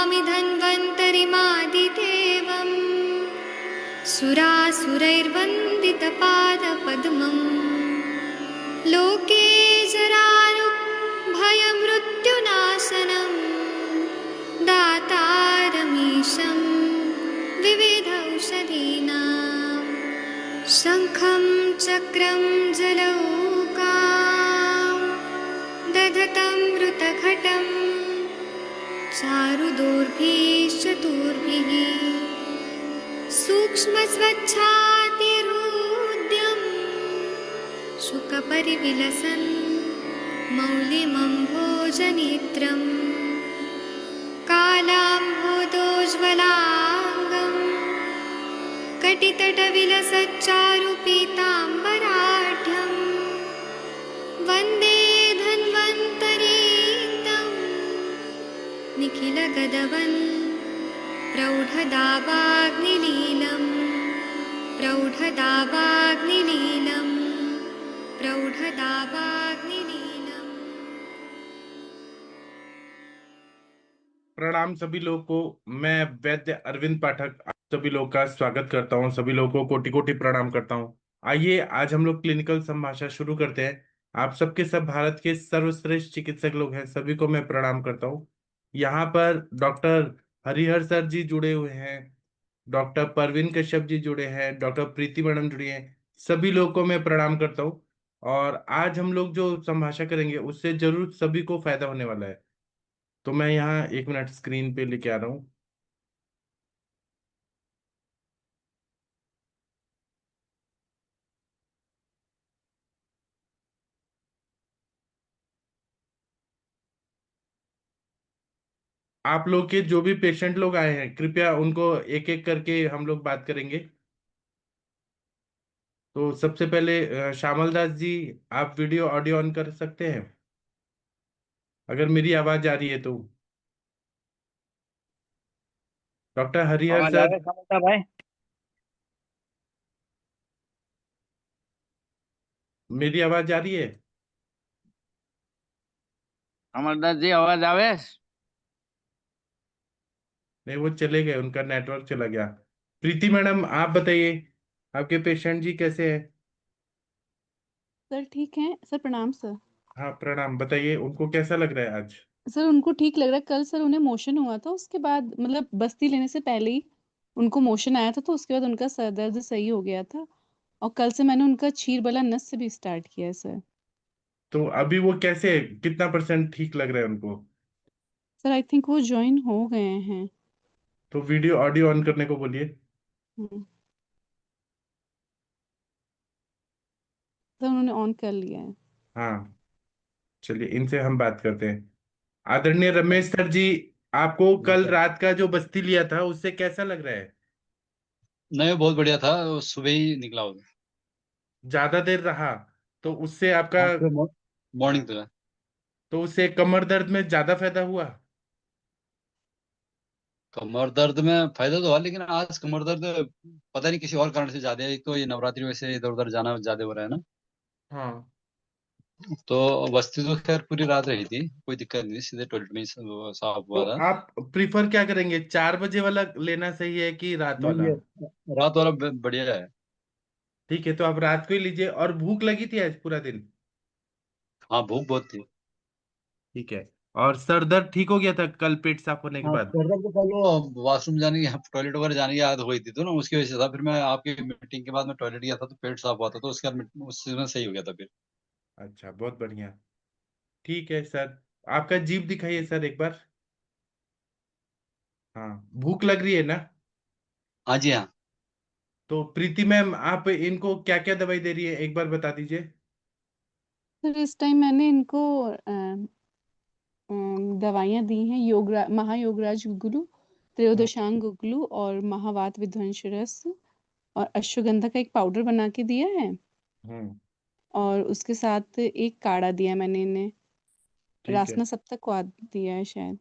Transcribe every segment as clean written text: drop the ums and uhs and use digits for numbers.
नमामि धन्वन्तरिमादिदेवम् सुरासुरैर्वन्दितपादपद्मम् लोके जरारुभयमृत्युनाशनम् दातारमीशं विविधौषधीनां शङ्खं चक्रं जलौकां दधतं मृतघटं चारुदोर्भिश्चतुर्भिः सूक्ष्मस्वच्छातिहृद्यं शुकपरिविलसन् मौलिमम्भोजनेत्रम् कालाम्भोदोज्ज्वलाङ्गं कटितटविलसच्चारुपीताम्बराढ्यं वन्दे धन्वन्तरीतं निखिलगदवन् प्रौढदावाग्निलीलं प्रौढदावाग्निलीलं प्रौढदावाग्निलीलम्। प्रणाम सभी लोगों को। मैं वैद्य अरविंद पाठक आप सभी लोगों का स्वागत करता हूं। सभी लोगों को कोटि कोटि प्रणाम करता हूं। आइए आज हम लोग क्लिनिकल संभाषा शुरू करते हैं। आप सबके सब भारत के सर्वश्रेष्ठ चिकित्सक लोग हैं, सभी को मैं प्रणाम करता हूं। यहाँ पर डॉक्टर हरिहर सर जी जुड़े हुए हैं, डॉक्टर परवीन कश्यप जी जुड़े हैं, डॉक्टर प्रीति मैडम जुड़ी हैं। सभी लोगों को मैं प्रणाम करता हूँ। और आज हम लोग जो संभाषा करेंगे उससे जरूर सभी को फायदा होने वाला है। तो मैं यहाँ एक मिनट स्क्रीन पे लेके आ रहा हूँ। आप लोग के जो भी पेशेंट लोग आए हैं कृपया उनको एक एक करके हम लोग बात करेंगे। तो सबसे पहले श्यामल दास जी, आप वीडियो ऑडियो ऑन कर सकते हैं अगर मेरी आवाज आ रही है तो। डॉक्टर हरिहर आवाज आ सर, रहा है समझता भाई? मेरी आवाज आ रही है? अमरदास जी आवाज आवे? नहीं, वो चले गए, उनका नेटवर्क चला गया। प्रीति मैडम आप बताइए, आपके पेशेंट जी कैसे हैं? सर ठीक है सर, प्रणाम सर। हाँ प्रणाम, बताइए उनको कैसा लग रहा है आज? सर उनको ठीक लग रहा है। कल सर उन्हें मोशन हुआ था, उसके बाद मतलब बस्ती लेने से पहले ही उनको मोशन आया था, तो उसके बाद उनका सर दर्द सही हो गया था। और कल से मैंने उनका क्षीरबला नस से भी स्टार्ट किया है सर। तो अभी वो कैसे, कितना परसेंट ठीक लग रहा है उनको? सर आई थिंक वो ज्वाइन हो गए हैं। तो वीडियो ऑडियो ऑन करने को बोलिए। हम्म, सर उन्होंने ऑन कर लिया है। हाँ, चलिए इनसे हम बात करते हैं। आदरणीय रमेश सर जी, आपको कल रात का जो बस्ती लिया था उससे कैसा लग रहा है? नहीं, बहुत बढ़िया था। सुबह ही निकला हूँ। ज्यादा देर रहा तो उससे आपका, हाँ, सुबह मॉर्निंग था। तो उससे कमर दर्द में ज्यादा फायदा हुआ? कमर दर्द में फायदा तो हुआ, लेकिन आज कमर दर्द पता नहीं किसी और कारण से ज्यादा है। एक तो ये नवरात्रि में से इधर उधर जाना ज्यादा हो रहा है ना। हाँ। तो बस्ती तो खैर पूरी रात रही थी, कोई दिक्कत नहीं, सीधे टॉयलेट में ही साफ तो हुआ था। आप प्रीफर क्या करेंगे, 4 बजे वाला लेना सही है कि रात नहीं, वाला? ये रात वाला बढ़िया है। ठीक है, तो आप रात को ही लीजिए। और भूख लगी थी आज पूरा दिन? हाँ, भूख बहुत थी। ठीक है। और सर दर्द ठीक हो गया था कल पेट साफ होने के हाँ, बाद? सर दर्द तो कल वो वॉशरूम जाने की, टॉयलेट वगैरह जाने की आदत हुई थी, तो ना उसकी वजह से था। फिर मैं आपकी मीटिंग के बाद में टॉयलेट गया था तो पेट साफ हुआ था, तो उसके बाद उससे सही हो गया था फिर। अच्छा, बहुत बढ़िया। ठीक है सर, आपका जीभ दिखाइए सर एक बार। हाँ, भूख लग रही है ना? हाँ जी, हाँ। तो प्रीति मैम, आप इनको क्या क्या दवाई दे रही है एक बार बता दीजिए। सर इस टाइम मैंने इनको दवाइयाँ दी हैं, महायोगराज गुगुलू, हाँ। त्रयोदशांग गुगुलू और महावात विध्वंस रस और अश्वगंधा का एक पाउडर बना के दिया है। हम्म। और उसके साथ एक काढ़ा दिया मैंने इन्हें, ठीक है रासना सप्तक को दिया है शायद।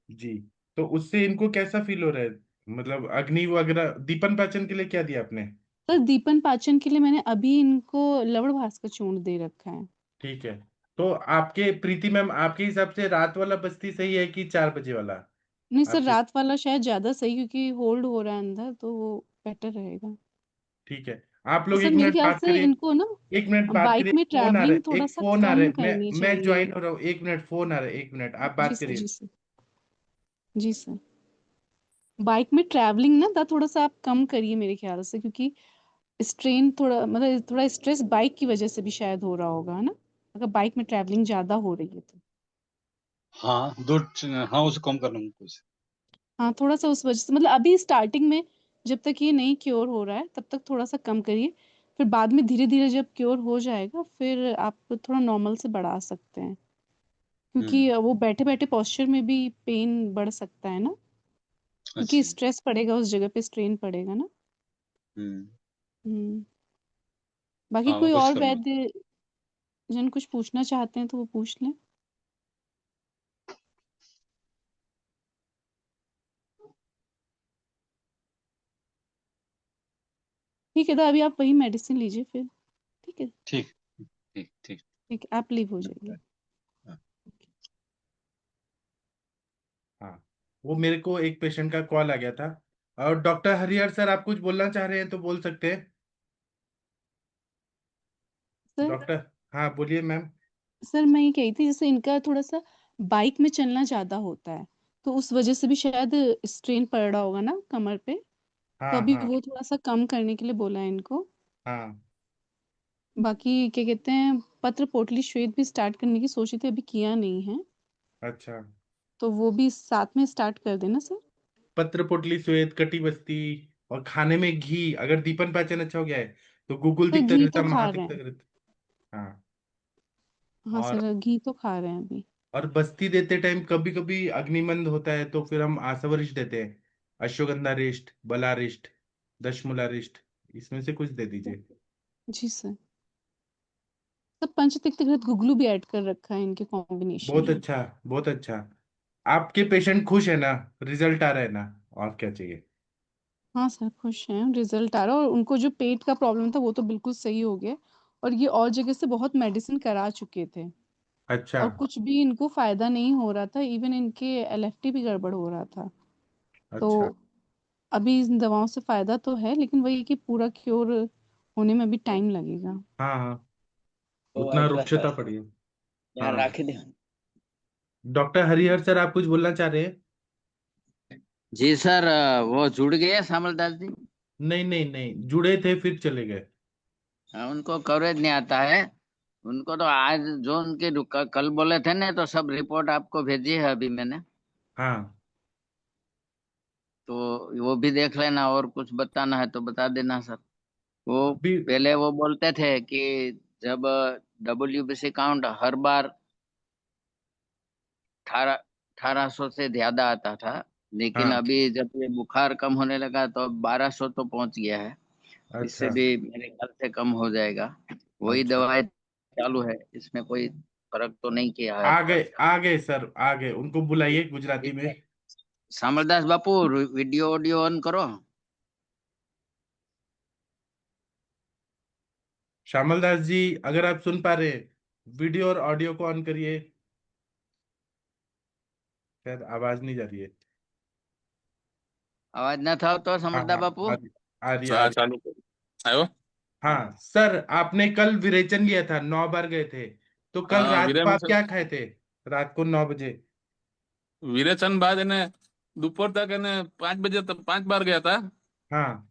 जी। तो उससे इनको कैसा फील हो रहा है? मतलब अग्नि वगैरह, दीपन पाचन के लिए क्या दिया आपने? सर दीपन पाचन के लिए मैंने अभी इनको लवण घास का चूर्ण दे रखा है। ठीक है। तो आपके प्रीति मैम, आपके हिसाब से रात वाला बस्ती सही है कि 4 बजे वाला? नहीं सर, आपके रात वाला शायद ज्यादा सही, क्योंकि होल्ड हो रहा है अंदर, तो वो बेटर रहेगा। ठीक है, आप लोग सर एक मेरे मिनट ख्याल बात से करिए। इनको ना एक मिनट बात बाइक करिए, में फोन आ रहा ट्रैवलिंग है, थोड़ा एक सा फोन आ रहा कम है, करनी मैं चाहिए। ज्वाइन हो रहा हूँ, एक मिनट, फोन आ रहा है, एक मिनट, आप जी बात सर, करिए। जी सर, जी सर। बाइक में ट्रैवलिंग ना थोड़ा सा आप कम करिए मेरे ख्याल से, क्योंकि स्ट्रेन थोड़ा, मतलब थोड़ा स्ट्रेस बाइक की वजह से भी शायद हो रहा होगा, है ना, अगर बाइक में ट्रैवलिंग ज्यादा हो रही है तो। हाँ हाँ, उसे कम कर लूंगा कुछ। हाँ, थोड़ा सा उस वजह से, मतलब अभी स्टार्टिंग में जब तक ये नहीं क्योर हो रहा है तब तक थोड़ा सा कम करिए। फिर बाद में धीरे धीरे जब क्योर हो जाएगा फिर आप थोड़ा नॉर्मल से बढ़ा सकते हैं, क्योंकि वो बैठे बैठे पोस्चर में भी पेन बढ़ सकता है ना, क्योंकि अच्छा। स्ट्रेस पड़ेगा उस जगह पे, स्ट्रेन पड़ेगा ना। हम्म। हम्म। बाकी हाँ, मैं कोई कोशिश और करूंगा। वैद्य जन कुछ पूछना चाहते हैं तो वो पूछ लें। ठीक है, तो अभी आप वही मेडिसिन लीजिए फिर। ठीक है, ठीक ठीक ठीक। ठीक है, आप लीव हो जाइए। हाँ। हाँ, वो मेरे को एक पेशेंट का कॉल आ गया था। और डॉक्टर हरिहर सर, आप कुछ बोलना चाह रहे हैं तो बोल सकते हैं। सर, डॉक्टर, हाँ बोलिए मैम। सर मैं ये कही थी, जैसे इनका थोड़ा सा बाइक में चलना ज्यादा होता है, तो उस वजह से भी शायद स्ट्रेन पड़ रहा होगा ना कमर पे। तो हाँ अभी हाँ वो थोड़ा सा कम करने के लिए बोला है इनको। हाँ। बाकी क्या कहते हैं, पत्र पोटली श्वेत भी स्टार्ट करने की सोची थी, अभी किया नहीं है, अच्छा, तो वो भी साथ में स्टार्ट कर देना सर। पत्र पोटली श्वेत कटी बस्ती, और खाने में घी, अगर दीपन पाचन अच्छा हो गया है तो गुगुल सर तिक्तक घी रहता, तो खा महा रहे हैं। तिक्तक रहता। हाँ। हाँ और सर, घी तो खा रहे हैं अभी। और बस्ती देते टाइम कभी कभी अग्निमंद होता है तो फिर हम आसवरिष्ट देते हैं, अश्वगंधा रिष्ट, बलारिष्ट, दशमूला रिष्ट, इसमें से कुछ दे दीजिए। जी सर। सब पंचतिक्त घृत गुगलू भी ऐड कर रखा है इनके कॉम्बिनेशन बहुत में। अच्छा, बहुत अच्छा। आपके पेशेंट खुश है ना? रिजल्ट आ रहा है ना? और क्या चाहिए? हाँ सर, खुश हैं, रिजल्ट आ रहा है, और उनको जो पेट का प्रॉब्लम था वो तो बिल्कुल सही हो गया। और ये और जगह से बहुत मेडिसिन करा चुके थे, अच्छा और कुछ भी इनको फायदा नहीं हो रहा था, इवन इनके एलएफटी भी गड़बड़ हो रहा था। तो अच्छा। अभी इन दवाओं से फायदा तो है, लेकिन वही कि पूरा क्योर होने में भी टाइम लगेगा। हाँ हाँ, वो उतना वाइट वाला रुक्षता पड़ी है। यहाँ हाँ। रख दे। डॉक्टर हरिहर सर, आप कुछ बोलना चाह रहे हैं? जी सर, वो जुड़ गए श्यामलदास जी। नहीं नहीं नहीं, जुड़े थे फिर चले गए। उनको कवरेज नहीं आता है। उनको तो आज जो उनके कल बोले थे ना, तो सब रिपोर्ट आपको भेजी है अभी मैंने। हाँ। तो वो भी देख लेना, और कुछ बताना है तो बता देना सर। वो अभी पहले वो बोलते थे कि जब WBC काउंट हर बार 1800 से ज्यादा आता था, लेकिन हाँ। अभी जब ये बुखार कम होने लगा तो अब 1200 तो पहुंच गया है। इससे अच्छा भी मेरे ख्याल से कम हो जाएगा। वही अच्छा। दवाई चालू है, इसमें कोई फर्क तो नहीं किया है। आ गए सर, आ गए, उनको बुलाइए गुजराती ठीक में। है, श्यामलदास बापू, वीडियो ऑडियो ऑन करो। श्यामल दास जी, अगर आप सुन पा रहे हैं, वीडियो और ऑडियो को ऑन करिए। शायद आवाज नहीं जा रही है। आवाज ना था तो हाँ श्यामलदास हाँ, बापू। आ रही आ रही। चालू करो। आयो। हाँ सर, आपने कल विरेचन लिया था, 9 बार गए थे, तो कल हाँ, रात को आप क्या खाए थे? रात को 9 बजे। विरेचन बाद इन्हें दोपहर तक इन्हें 5 बजे तक 5 बार गया था। हाँ।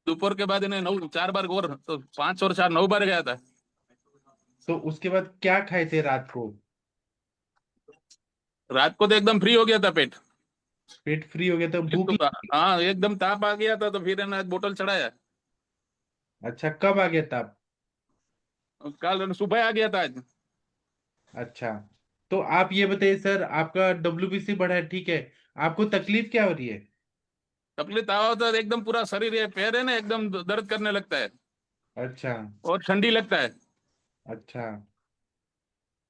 दोपहर के बाद इन्हें 4 बार और, तो 5 और 4 9 बार गया था। तो उसके बाद क्या खाए थे रात को? रात को तो एकदम फ्री हो गया था पेट। पेट फ्री हो गया था, एक भूख तो लगी? हाँ, एकदम ताप आ गया था, तो फिर इन्हें बोतल चढ़ाया। अच्छा, कब आ गया था आप? कल सुबह आ गया था आज। अच्छा, तो आप ये बताइए सर, आपका WBC बढ़ा है, ठीक है, आपको तकलीफ क्या हो रही है? तकलीफ आवा तो एकदम पूरा शरीर, ये पैर है ना, एकदम दर्द करने लगता है अच्छा और ठंडी लगता है। अच्छा।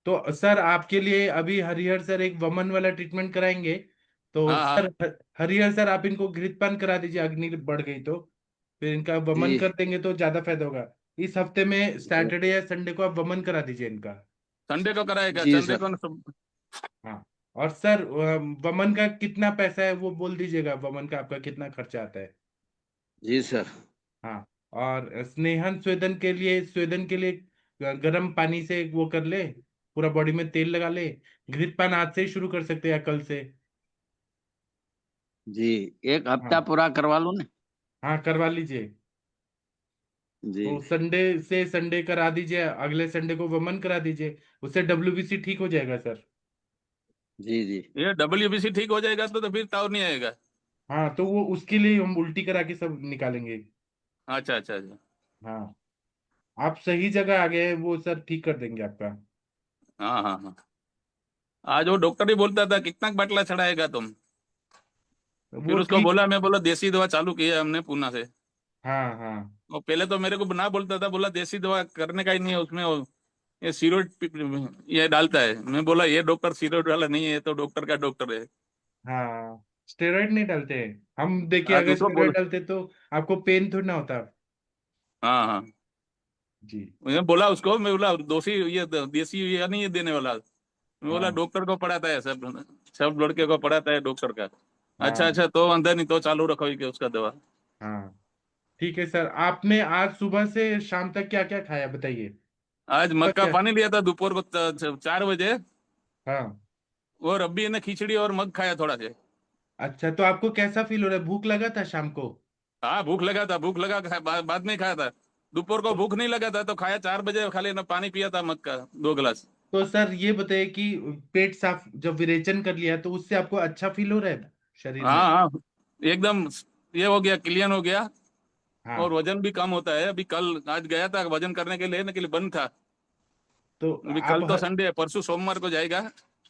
तो सर आपके लिए अभी हरिहर सर एक वमन वाला ट्रीटमेंट कराएंगे। तो हाँ सर हाँ। हरिहर सर, आप इनको घृतपान करा दीजिए, अग्नि बढ़ गई तो फिर इनका वमन जी कर देंगे तो ज्यादा फायदा होगा। इस हफ्ते में जी सैटरडे या संडे को आप वमन करा दीजिए इनका। संडे को कराएगा, जी संडे सर। को हाँ। और सर वमन का कितना पैसा है वो बोल दीजिएगा, वमन का आपका कितना खर्चा आता है। जी सर। हाँ। और स्नेहन स्वेदन के लिए गर्म पानी से वो कर ले, पूरा बॉडी में तेल लगा ले। घृतपान आज से ही शुरू कर सकते हैं या कल से। जी, एक हफ्ता हाँ पूरा करवा लूं ना। हाँ, करवा लीजिए। जी तो संडे से संडे करा दीजिए, अगले संडे को वमन करा दीजिए, उससे WBC ठीक हो जाएगा सर। जी जी। ये WBC ठीक हो जाएगा तो फिर ताव नहीं आएगा। हाँ, तो वो उसके लिए हम उल्टी करा के सब निकालेंगे। अच्छा अच्छा अच्छा। हाँ, आप सही जगह आ गए हैं, वो सर ठीक कर देंगे आपका। हाँ हाँ हाँ। आज वो डॉक्टर ही बोलता था कितना बाटला चढ़ाएगा तुम। वो फिर उसको ठीक। बोला, मैं बोला देसी दवा चालू की है हमने पूना से। हाँ हाँ और पहले तो मेरे को ना बोलता था, बोला देसी दवा करने का ही नहीं है उसमें, ये स्टीरॉइड ये डालता है। मैं बोला ये डॉक्टर स्टीरॉइड वाला नहीं है, ये तो डॉक्टर का डॉक्टर है। हाँ, स्टेरॉइड नहीं डालते हैं हम, देखिए आज अगर उसको स्टेरॉइड बोल। डालते तो आपको पेन थोड़ी ना होता। हाँ हाँ। जी। मैं बोला उसको, मैं बोला दोषी ये देसी ये नहीं है देने वाला। मैं बोला हाँ डॉक्टर को पढ़ाता है सब, सब लड़के को पढ़ाता है डॉक्टर का। अच्छा हाँ अच्छा, तो अंदर नहीं तो चालू रखो कि उसका दवा। हाँ, ठीक है सर। आपने आज सुबह से शाम तक क्या क्या खाया बताइए। आज सुबह मग का क्या। पानी लिया था दोपहर को 4 बजे। हाँ। और अभी ने खिचड़ी और मग खाया थोड़ा से। अच्छा, तो आपको कैसा फील हो रहा है, भूख लगा था शाम को। हाँ भूख लगा था, भूख लगा बाद में खाया था। दोपहर को भूख नहीं लगा था तो खाया 4 बजे, खाली ना पानी पिया था मग का 2 गिलास। तो सर ये बताइए कि पेट साफ जब विरेचन कर लिया तो उससे आपको अच्छा फील हो रहा है शरीर में। हाँ हाँ, एकदम ये हो गया, क्लियर हो गया। और हाँ, वजन भी कम होता है। अभी कल आज गया था वजन करने के लिए, लेकिन बंद था। तो अभी आप कल तो संडे है, परसों सोमवार को जाएगा।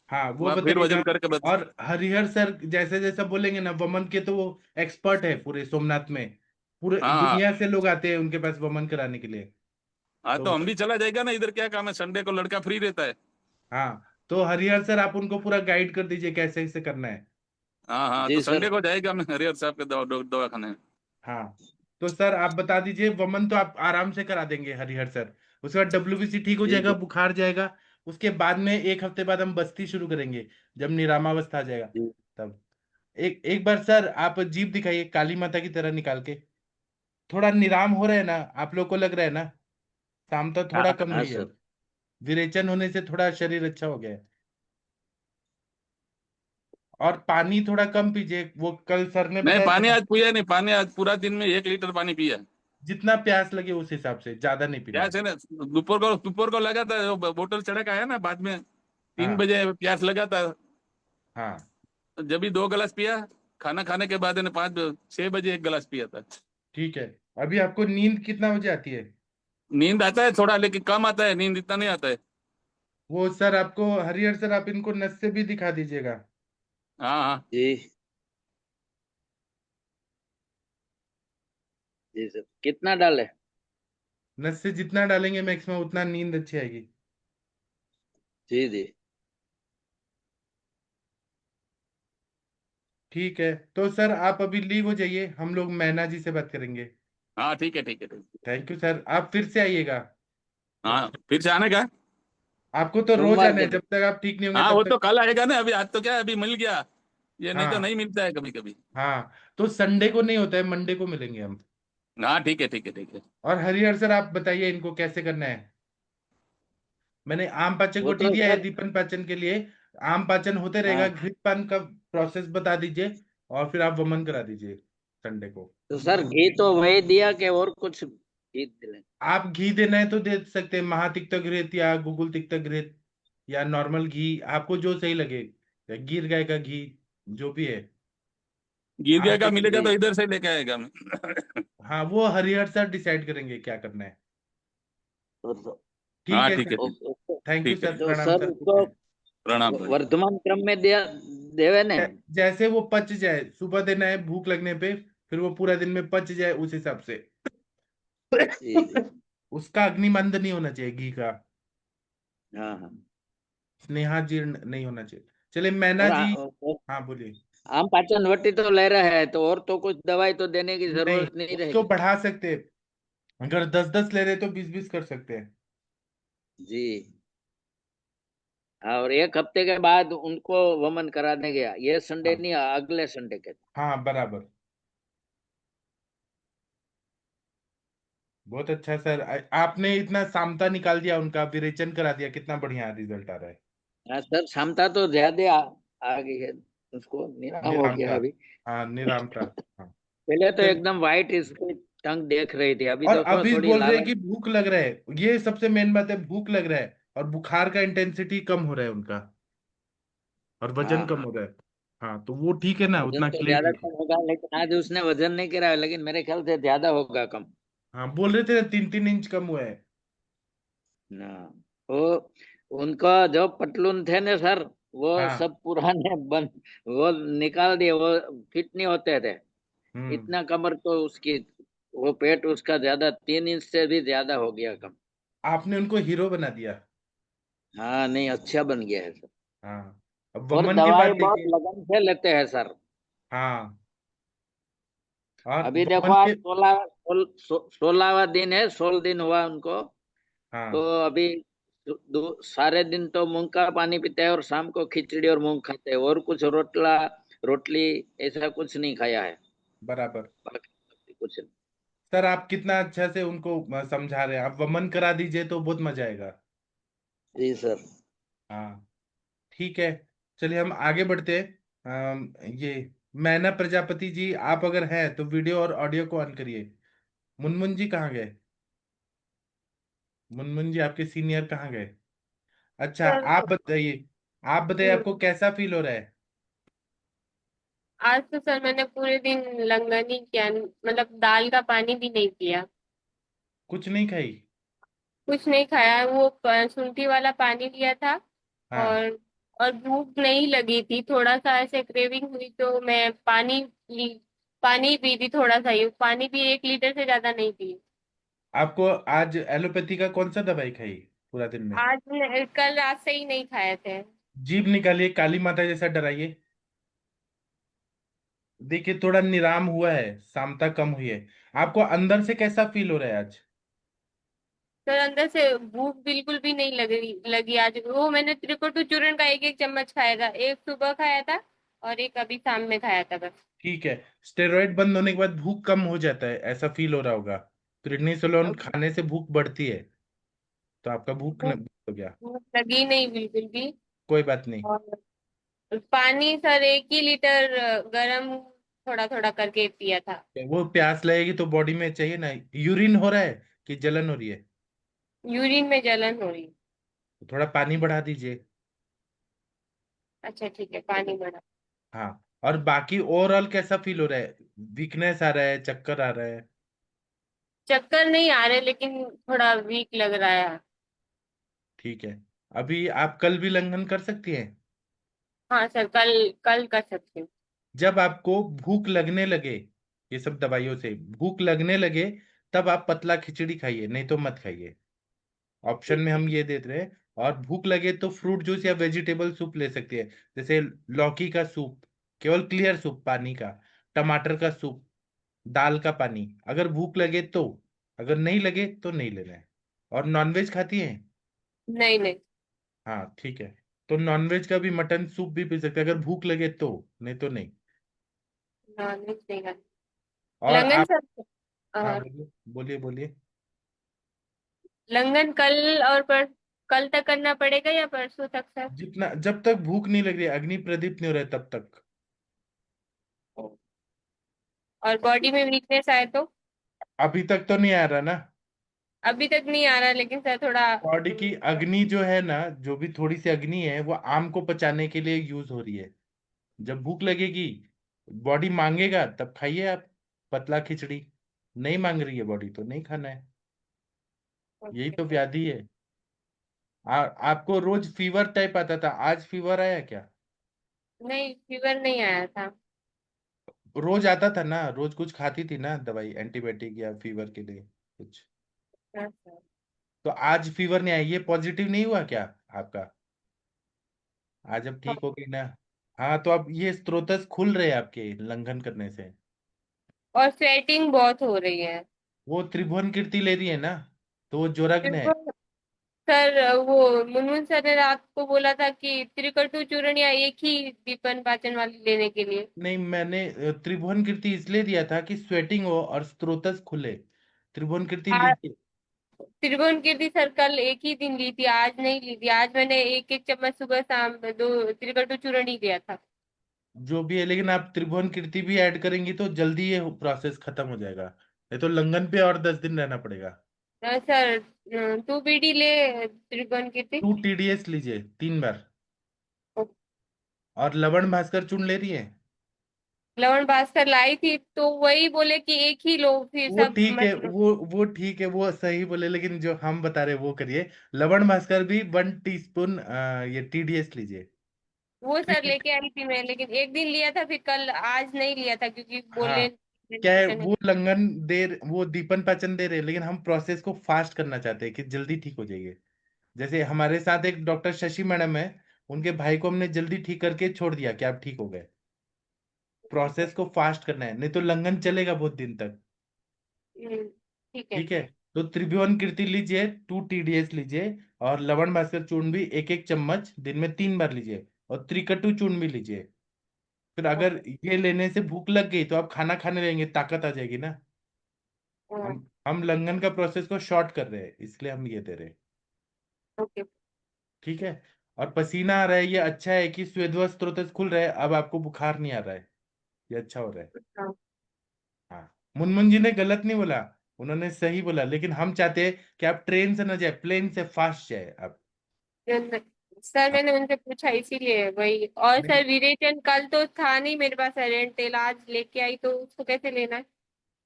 हाँ वो वह फिर बताइएगा। वजन करके और हरिहर सर जैसे जैसा बोलेंगे ना, वमन के तो वो एक्सपर्ट है पूरे सोमनाथ में। पूरे हाँ हाँ दुनिया से लोग आते हैं उनके पास वमन कराने के लिए। हाँ, तो तो हम भी चला जाएगा ना, इधर क्या काम है, संडे को लड़का फ्री रहता है। हाँ, तो हरिहर सर आप उनको पूरा गाइड कर दीजिए कैसे इसे करना है। हाँ हाँ, तो जी संडे सर। को जाएगा मैं हरिहर साहब के दवाखाने में। हाँ, तो सर आप बता दीजिए, वमन तो आप आराम से करा देंगे हरिहर सर। उसके बाद WBC ठीक हो जी जाएगा, जी बुखार जाएगा। उसके बाद में एक हफ्ते बाद हम बस्ती शुरू करेंगे, जब निरामावस्था आ जाएगा जी। तब। एक एक बार सर आप जीभ दिखाइए काली माता की तरह निकाल के। थोड़ा निराम हो रहा है ना आप लोग को, लग रहा है ना। शाम तक हाँ थोड़ा कम हाँ नहीं है। सर। विरेचन होने से थोड़ा शरीर अच्छा हो गया है। और पानी थोड़ा कम पीजिए, वो कल सर ने नहीं बताया था पानी ना। आज पिया नहीं, पानी आज पूरा दिन में 1 लीटर पानी पिया। जितना प्यास लगे उस हिसाब से, ज्यादा नहीं पीना प्यास है। है ना, दोपहर को लगा था, वो बोतल चढ़ा का है ना बाद में। तीन हाँ बजे प्यास लगा था। हाँ, तो जब भी 2 गिलास पिया। खाना खाने के बाद ने 5 6 बजे 1 गिलास पिया था। ठीक है। अभी आपको नींद कितना बजे आती है। नींद आता है थोड़ा, लेकिन कम आता है, नींद इतना नहीं आता है। वो सर आपको हरिहर सर आप इनको नस से भी दिखा दीजिएगा। हाँ हाँ। जी जी सर, कितना डाले? नस से जितना डालेंगे मैक्सिमम उतना नींद अच्छी आएगी। जी जी। ठीक है, तो सर आप अभी लीव हो जाइए, हम लोग मैना जी से बात करेंगे। हाँ ठीक है ठीक है ठीक है। थैंक यू सर, आप फिर से आइएगा। हाँ फिर से आने का। आपको तो रोज सोमवार आना के है, दिन। जब तक आप ठीक नहीं होंगे हाँ तब वो तक। तो कल आएगा ना, अभी आज तो क्या है, अभी मिल गया। ये नहीं तो नहीं हाँ मिलता है कभी कभी। हाँ, तो संडे को नहीं होता है, मंडे को मिलेंगे हम। हाँ ठीक है ठीक है ठीक है। और हरिहर सर आप बताइए इनको कैसे करना है। मैंने आम पाचन वो गोटी तो दिया है सर। दीपन पाचन के लिए। आम पाचन होते रहेगा, हाँ, घृतपान का प्रोसेस बता दीजिए। और फिर आप वमन करा दीजिए संडे को। तो सर घी तो वही दिया कि और कुछ घी दिले? आप घी देना है तो दे सकते हैं, महातिक्त घृत या गुगुल तिक्त घृत, या नॉर्मल घी, आपको जो सही लगे, या गिर गाय का घी, जो भी है गिर गया आप का देख मिलेगा लीजिए। तो इधर से लेके आएगा मैं। हाँ, वो हरिहर सर डिसाइड करेंगे क्या करना है। तो ठीक हाँ है ठीक है सर। ठीक। थैंक यू ठीक है सर, ठीक। तो प्रणाम सर सर। उसको प्रणाम प्रणाम। वर्तमान क्रम में दिया देवे ने? जैसे वो पच जाए, सुबह देना है भूख लगने पे, फिर वो पूरा दिन में पच जाए उस हिसाब से। जी जी। उसका अग्निमंद नहीं होना चाहिए घी का। हाँ हाँ। स्नेहा जीर्ण नहीं होना चाहिए। चलिए मैना और जी। हाँ बोलिए। आम पाचन वटी तो ले रहे हैं, तो और तो कुछ दवाई तो देने की नहीं, जरूरत नहीं उसको रहेगी? बढ़ा सकते हैं। अगर 10-10 ले रहे तो 20-20 कर सकते हैं। जी। और एक हफ्ते के बाद उनको वमन कराने गया, ये संडे हाँ नहीं, अगले संडे के। हाँ बराबर। बहुत अच्छा सर, आपने इतना सामता निकाल दिया, उनका विरेचन करा दिया, कितना बढ़िया रिजल्ट आ रहा है। हाँ सर, क्षमता तो ज्यादा आ गई है, उसको निराम हो गया निरामता। अभी। हाँ निरामता। हाँ। पहले तो चल, एकदम वाइट इसकी टंग देख रही थी, अभी और देखो अभी थोड़ी बोल रहे हैं लाल। कि भूख लग रहा है, ये सबसे मेन बात है, भूख लग रहा है, और बुखार का इंटेंसिटी कम हो रहा है उनका, और वजन कम हाँ, हो रहा है। हाँ तो वो ठीक है ना, वजन उतना तो क्लियर ज्यादा ठीक है। कम होगा, लेकिन आज उसने वजन नहीं गिराया, लेकिन मेरे ख्याल से ज्यादा होगा कम। हाँ बोल रहे थे ना, 3-3 इंच कम हुआ है। ना, वो उनका जो पतलून थे ना सर, वो हाँ। सब पुराने बन, वो निकाल दिए, वो फिट नहीं होते थे। हम्म। इतना कमर तो उसकी, वो पेट उसका ज्यादा 3 इंच से भी ज्यादा हो गया कम। आपने उनको हीरो बना दिया। हाँ, नहीं अच्छा बन गया है सर। हाँ। अब और वमन की दवाई बात बहुत देखिए। लगन से लेते हैं सर। हाँ। और अभी देखो वमन आज के। 16वां दिन है, 16 दिन हुआ उनको। तो हाँ अभी सारे दिन तो मूंग का पानी पीते हैं, और शाम को खिचड़ी और मूंग खाते हैं, और कुछ रोटली ऐसा कुछ नहीं खाया है। बराबर। बाकी कुछ नहीं। सर आप कितना अच्छा से उनको समझा रहे हैं, आप वमन करा दीजिए तो बहुत मजा आएगा। जी सर। हाँ ठीक है। चलिए हम आगे बढ़ते हैं। ये मैना प्रजापति जी, आप अगर हैं तो वीडियो और ऑडियो को ऑन करिए। मुनमुन जी कहाँ गए? मुनमुन जी आपके सीनियर कहाँ गए? अच्छा सर आप बताइए, आप बताइए हम्म, आपको कैसा फील हो रहा है? आज तो सर मैंने पूरे दिन लंगर ही किया, मतलब दाल का पानी भी नहीं पिया। कुछ नहीं खाई? कुछ नहीं खाया, वो शुंठी वाला पानी लिया था। हाँ। और और भूख नहीं लगी थी, थोड़ा सा ऐसे क्रेविंग हुई तो मैं पानी ली। पानी पी थी थोड़ा सा ही, पानी भी 1 लीटर से ज्यादा नहीं पी। आपको आज एलोपैथी का कौन सा दवाई खाई पूरा दिन में? कल रात से ही नहीं खाए थे। जीभ निकालिए, काली माता जैसा डराइए। देखिए थोड़ा निराम हुआ है, सामता कम हुई है। आपको अंदर से कैसा फील हो रहा है आज? सर अंदर से भूख बिल्कुल भी नहीं लगी लगी आज। वो मैंने त्रिकुटु चूर्ण का 1-1 चम्मच खाया था, एक सुबह खाया था और एक अभी शाम में खाया था बस। ठीक है। स्टेरॉइड बंद होने के बाद भूख कम हो जाता है, ऐसा फील हो रहा होगा। प्रेडनिसोलोन अब खाने से भूख बढ़ती है, तो आपका भूख भूख हो गया। भूख लगी नहीं बिल्कुल भी। कोई बात नहीं। और पानी सर 1 ही लीटर गरम थोड़ा थोड़ा करके पिया था। वो प्यास लगेगी तो बॉडी में चाहिए ना। यूरिन हो रहा है कि जलन हो रही है? यूरिन में जलन हो रही। तो थोड़ा पानी बढ़ा दीजिए। अच्छा ठीक है, पानी बड़ा। हाँ। और बाकी ओवरऑल कैसा फील हो रहा है? वीकनेस आ रहा है, चक्कर आ रहा है? चक्कर नहीं आ रहे, लेकिन थोड़ा वीक लग रहा है। ठीक है। अभी आप कल भी लंघन कर सकती हैं। हाँ सर, कल कल कर सकती हूँ। जब आपको भूख लगने लगे, ये सब दवाइयों से भूख लगने लगे, तब आप पतला खिचड़ी खाइए, नहीं तो मत खाइए। ऑप्शन ठीक में है। हम ये देते रहे। और भूख लगे तो फ्रूट जूस या वेजिटेबल सूप ले सकती है, जैसे लौकी का सूप, केवल क्लियर सूप पानी का, टमाटर का सूप, दाल का पानी, अगर भूख लगे तो। अगर नहीं लगे तो नहीं लेना है। और नॉनवेज खाती हैं? नहीं नहीं, हाँ ठीक है। तो नॉनवेज का भी मटन सूप भी पी सकते हैं, अगर भूख लगे तो, नहीं तो नहीं। नॉनवेज नहीं खाती। और लंगन आप। सर, हाँ अ, बोलिए बोलिए बोलिए। लंगन कल कल तक करना पड़ेगा या परसों तक सर? जितना, जब तक भूख नहीं लग रही, अग्नि प्रदीप्त नहीं हो रहा है, तब तक। और बॉडी में वीकनेस आए तो? अभी तक तो नहीं आ रहा ना। अभी तक नहीं आ रहा, लेकिन सर थोड़ा बॉडी की अग्नि जो है ना, जो भी थोड़ी सी अग्नि है, वो आम को पचाने के लिए यूज हो रही है। जब भूख लगेगी, बॉडी मांगेगा, तब खाइए आप पतला खिचड़ी। नहीं मांग रही है बॉडी तो नहीं खाना है। यही तो व्याधि है। आपको रोज फीवर टाइप आता था, आज फीवर आया क्या? नहीं, फीवर नहीं आया था। रोज आता था ना, रोज कुछ खाती थी ना दवाई, एंटीबायोटिक या फीवर के लिए कुछ। हाँ, सर। तो आज फीवर नहीं आया, ये पॉजिटिव नहीं हुआ क्या आपका? आज अब हाँ, ठीक हो गई ना? हाँ तो अब ये स्त्रोतस खुल रहे हैं आपके लंघन करने से। और स्वेटिंग बहुत हो रही है। वो त्रिभुवन कीर्ति ले रही है ना, तो वो जोरग्न है। त्रिभुवन सर वो मुनमुन सर ने रात को बोला था कि त्रिकटु चूर्ण या एक ही दीपन पाचन वाली लेने के लिए। नहीं, मैंने त्रिभुवन कीर्ति इसलिए दिया था कि स्वेटिंग हो और स्त्रोतस खुले। त्रिभुवन कीर्ति आ, लीजिए। त्रिभुवन कीर्ति सर कल एक ही दिन ली थी, आज नहीं ली थी। आज मैंने एक एक चम्मच सुबह शाम दो त्रिकटु चूर्ण ही दिया था। जो भी है, लेकिन आप त्रिभुवन कीर्ति भी ऐड करेंगी तो जल्दी ये प्रोसेस खत्म हो जाएगा, नहीं तो लंगन पे और 10 दिन रहना पड़ेगा। सर 2 BD ले त्रिभुवन कीर्ति। 2 TDS लीजिए 3 बार। और लवण भास्कर चूर्ण ले रही है? लवण भास्कर लाई थी तो वही बोले कि एक ही लो, फिर वो सब ठीक है, मत लो। वो ठीक है, वो सही बोले, लेकिन जो हम बता रहे वो करिए। लवण भास्कर भी 1 टीस्पून ये TDS लीजिए। वो सर ठीक है। लेके आई थी मैं, लेकिन एक दिन लिया था, फिर कल आज नहीं लिया था क्योंकि हाँ, बोले क्या है, मेडिटेशन है। वो लंगन वो दीपन पाचन दे रहे हैं, लेकिन हम प्रोसेस को फास्ट करना चाहते हैं कि जल्दी ठीक हो जाइए। जैसे हमारे साथ एक डॉक्टर शशि मैडम है, उनके भाई को हमने जल्दी ठीक करके छोड़ दिया कि आप ठीक हो गए। प्रोसेस को फास्ट करना है, नहीं तो लंगन चलेगा बहुत दिन तक। ठीक है। ठीक है। तो त्रिभुवन कीर्ति लीजिए, 2 TDS लीजिए। और लवण भास्कर चूर्ण भी एक एक चम्मच दिन में 3 बार लीजिए। और त्रिकटु चूर्ण भी लीजिए। फिर अगर ये लेने से भूख लग गई तो आप खाना खाने लगेंगे, ताकत आ जाएगी ना। हम लंगन का प्रोसेस को शॉर्ट कर रहे हैं, इसलिए हम ये दे रहे हैं। ओके। ठीक है। और पसीना आ रहा है, ये अच्छा है कि स्वेदवा स्रोत खुल रहा है, अब आपको बुखार नहीं आ रहा है, ये अच्छा हो रहा है। हाँ, मुनमुन जी ने गलत नहीं बोला, उन्होंने सही बोला, लेकिन हम चाहते हैं कि आप ट्रेन से न जाए, प्लेन से फास्ट जाए आप। सर हाँ, मैंने उनसे पूछा इसीलिए वही। और नहीं, सर विरेचन कल तो था नहीं मेरे पास, अरेंट तेल आज लेके आई, तो उसको कैसे लेना है?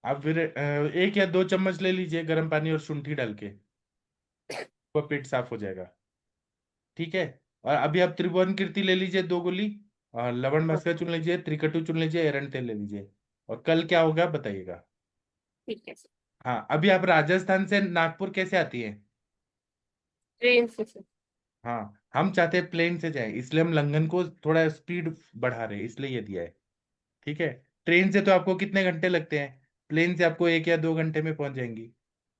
आप फिर 1 या 2 चम्मच ले लीजिए गर्म पानी और शुंठी डाल के, वो पेट साफ हो जाएगा। ठीक है। और अभी आप त्रिभुवन कीर्ति ले लीजिए 2 गोली। और लवण भास्कर चुन लीजिए, त्रिकटु चुन लीजिए, एरंड तेल ले लीजिए। और कल क्या होगा बताइएगा। ठीक है सर। हाँ, अभी आप राजस्थान से नागपुर कैसे आती हैं? ट्रेन से सर। हाँ, हम चाहते हैं प्लेन से जाए, इसलिए हम लंगन को थोड़ा स्पीड बढ़ा रहे हैं, इसलिए ये दिया है। ठीक है। ट्रेन से तो आपको कितने घंटे लगते हैं, प्लेन से आपको 1 या 2 घंटे में पहुंच जाएंगी,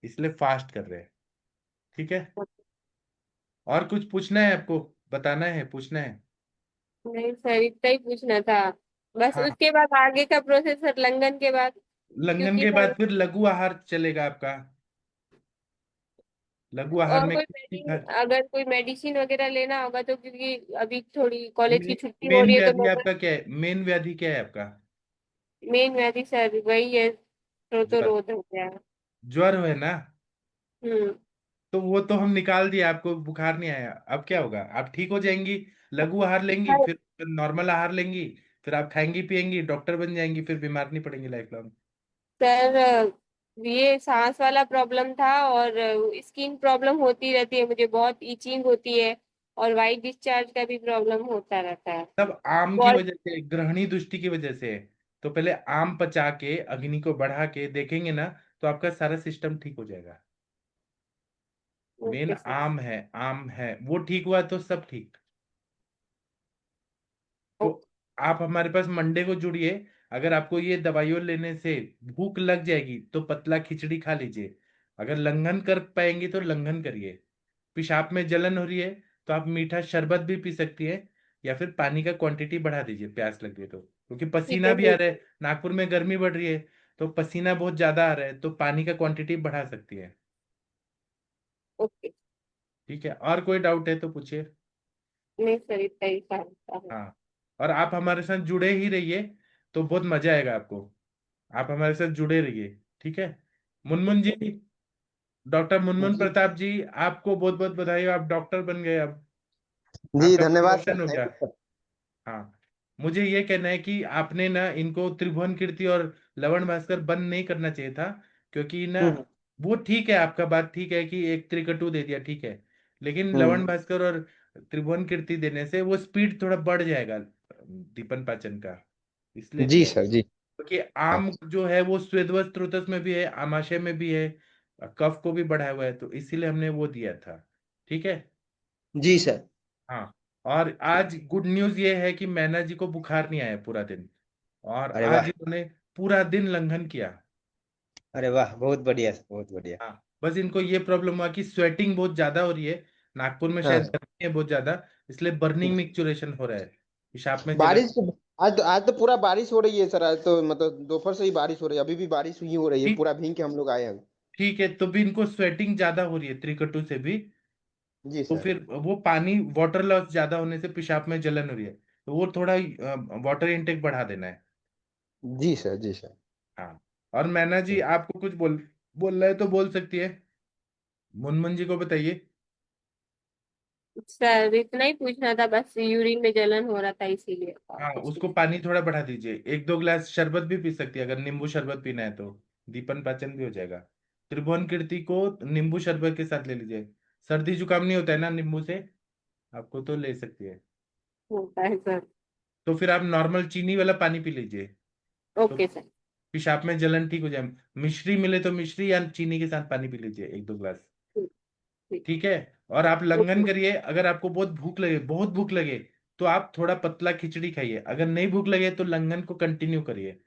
इसलिए फास्ट कर रहे हैं। ठीक है। और कुछ पूछना है आपको, बताना है, पूछना है? नहीं सर, इतना ही पूछना था बस। हाँ, उसके बाद आगे का प्रोसेस सर लंगन के बाद, लंगन क्योंकि के सर बाद फिर लघु आहार चलेगा आपका। लघु आहार और में कोई खिचड़ी खा। अगर कोई मेडिसिन वगैरह लेना होगा तो, क्योंकि अभी थोड़ी कॉलेज की छुट्टी हो मेन रही है तो व्याधि मैं, आपका क्या है, मेन व्याधि क्या है आपका? मेन व्याधि सर वही है, ज्वर। श्रोतरोध हो गया। ज्वर है ना? हम्म। तो वो तो हम निकाल दिए, आपको बुखार नहीं आया, अब क्या होगा, आप ठीक हो जाएंगी। लघु आहार लेंगी, सर फिर नॉर्मल आहार लेंगी, फिर आप खाएंगी पिएंगी, डॉक्टर बन जाएंगी, फिर बीमार नहीं पड़ेंगी लाइफ लॉन्ग। सर, ये सांस वाला प्रॉब्लम था और स्किन प्रॉब्लम होती रहती है, मुझे बहुत इचिंग होती है, और वाइट डिस्चार्ज का भी प्रॉब्लम होता रहता है सब आम की बहुत। वजह से, ग्रहणी दृष्टि की वजह से है। तो पहले आम पचा के अग्नि को बढ़ा के देखेंगे ना, तो आपका सारा सिस्टम ठीक हो जाएगा। Main okay sir. आम है, आम है, वो ठीक हुआ तो सब ठीक। तो ओके। आप हमारे पास मंडे को जुड़िए। अगर आपको ये दवाइयों लेने से भूख लग जाएगी तो पतला खिचड़ी खा लीजिए। अगर लंघन कर पाएंगे तो लंघन करिए। पेशाब में जलन हो रही है तो आप मीठा शरबत भी पी सकती है, या फिर पानी का क्वांटिटी बढ़ा दीजिए प्यास लग रही है तो, क्योंकि ठीक पसीना है भी आ सर। रहा है, नागपुर में गर्मी बढ़ रही है, तो पसीना बहुत ज्यादा आ रहा है, तो पानी का क्वांटिटी बढ़ा सकती है। ओके। ठीक है। और कोई डाउट है तो पूछिए। नहीं सर, इतना ही था। हाँ, और आप हमारे साथ जुड़े ही रहिए, तो बहुत मजा आएगा आपको। आप हमारे साथ जुड़े रहिए। ठीक है। मुनमुन जी, डॉक्टर मुनमुन जी प्रताप जी, आपको बहुत बहुत बधाई, आप डॉक्टर बन गए अब, जी आपका धन्यवाद सर, प्रमोशन हो थैंक गया। You sir. हाँ, मुझे ये कहना है कि आपने ना इनको त्रिभुवन कीर्ति और लवण भास्कर बंद नहीं करना चाहिए था, क्योंकि ना हम्म वो ठीक है, आपका बात ठीक है कि एक त्रिकटु दे दिया, ठीक है, लेकिन लवण हम्म। भास्कर और त्रिभुवन कीर्ति देने से वो स्पीड थोड़ा बढ़ जाएगा दीपन पाचन का, इसलिए जी दिया है। सर जी। क्योंकि हाँ आम जो है वो स्वेदवस स्रोतस में भी है, आमाशय में भी है, कफ को भी बढ़ाया हुआ है, तो इसीलिए हमने वो दिया था। ठीक है। जी सर। हाँ। और आज गुड न्यूज ये है कि मैना जी को बुखार नहीं आया पूरा दिन, और अरे आज वाह। इन्होंने पूरा दिन लंघन किया। अरे वाह, बहुत बढ़िया सर, बहुत बढ़िया। हाँ, बस इनको ये प्रॉब्लम हुआ कि स्वेटिंग बहुत ज्यादा हो रही है, नागपुर में हाँ शायद गर्मी है बहुत ज्यादा, इसलिए बर्निंग मिक्चुरेशन हो रहा है, पेशाब में जलन। बारिश आज तो पूरा बारिश हो रही है सर। आज तो मतलब दोपहर से ही बारिश हो रही है, अभी भी बारिश ही हो रही है, ठीक, पूरा भीग के हम लोग आए हैं। ठीक है, तो भी इनको स्वेटिंग ज्यादा हो रही है त्रिकटु से भी, जी तो सर। फिर वो पानी वाटर लॉस ज्यादा होने से पेशाब में जलन हो रही है, तो वो थोड़ा वाटर इनटेक बढ़ा देना है। जी सर। जी सर। हाँ, और मैना जी आपको कुछ बोलना है तो बोल सकती है, मुनमुन जी को बताइए। सर इतना ही पूछना था, बस यूरिन में जलन हो रहा था इसीलिए, और हाँ, कुछ उसको नहीं। पानी थोड़ा बढ़ा दीजिए, 1-2 गिलास शरबत भी पी सकती है, अगर नींबू शरबत पीना है तो दीपन पाचन भी हो जाएगा। त्रिभुवन कीर्ति को नींबू शरबत के साथ ले लीजिए, सर्दी जुकाम नहीं होता है ना नींबू से, आपको तो ले सकती है। होता है सर। तो फिर आप नॉर्मल चीनी वाला पानी पी लीजिए, तो ओके सर। पेशाब में जलन ठीक हो जाए। मिश्री मिले तो मिश्री या चीनी के साथ पानी पी लीजिए 1-2 गिलास। ठीक। ठीक। ठीक है, और आप लंघन ओके। करिए, अगर आपको बहुत भूख लगे तो आप थोड़ा पतला खिचड़ी खाइए, अगर नहीं भूख लगे तो लंघन को कंटिन्यू करिए।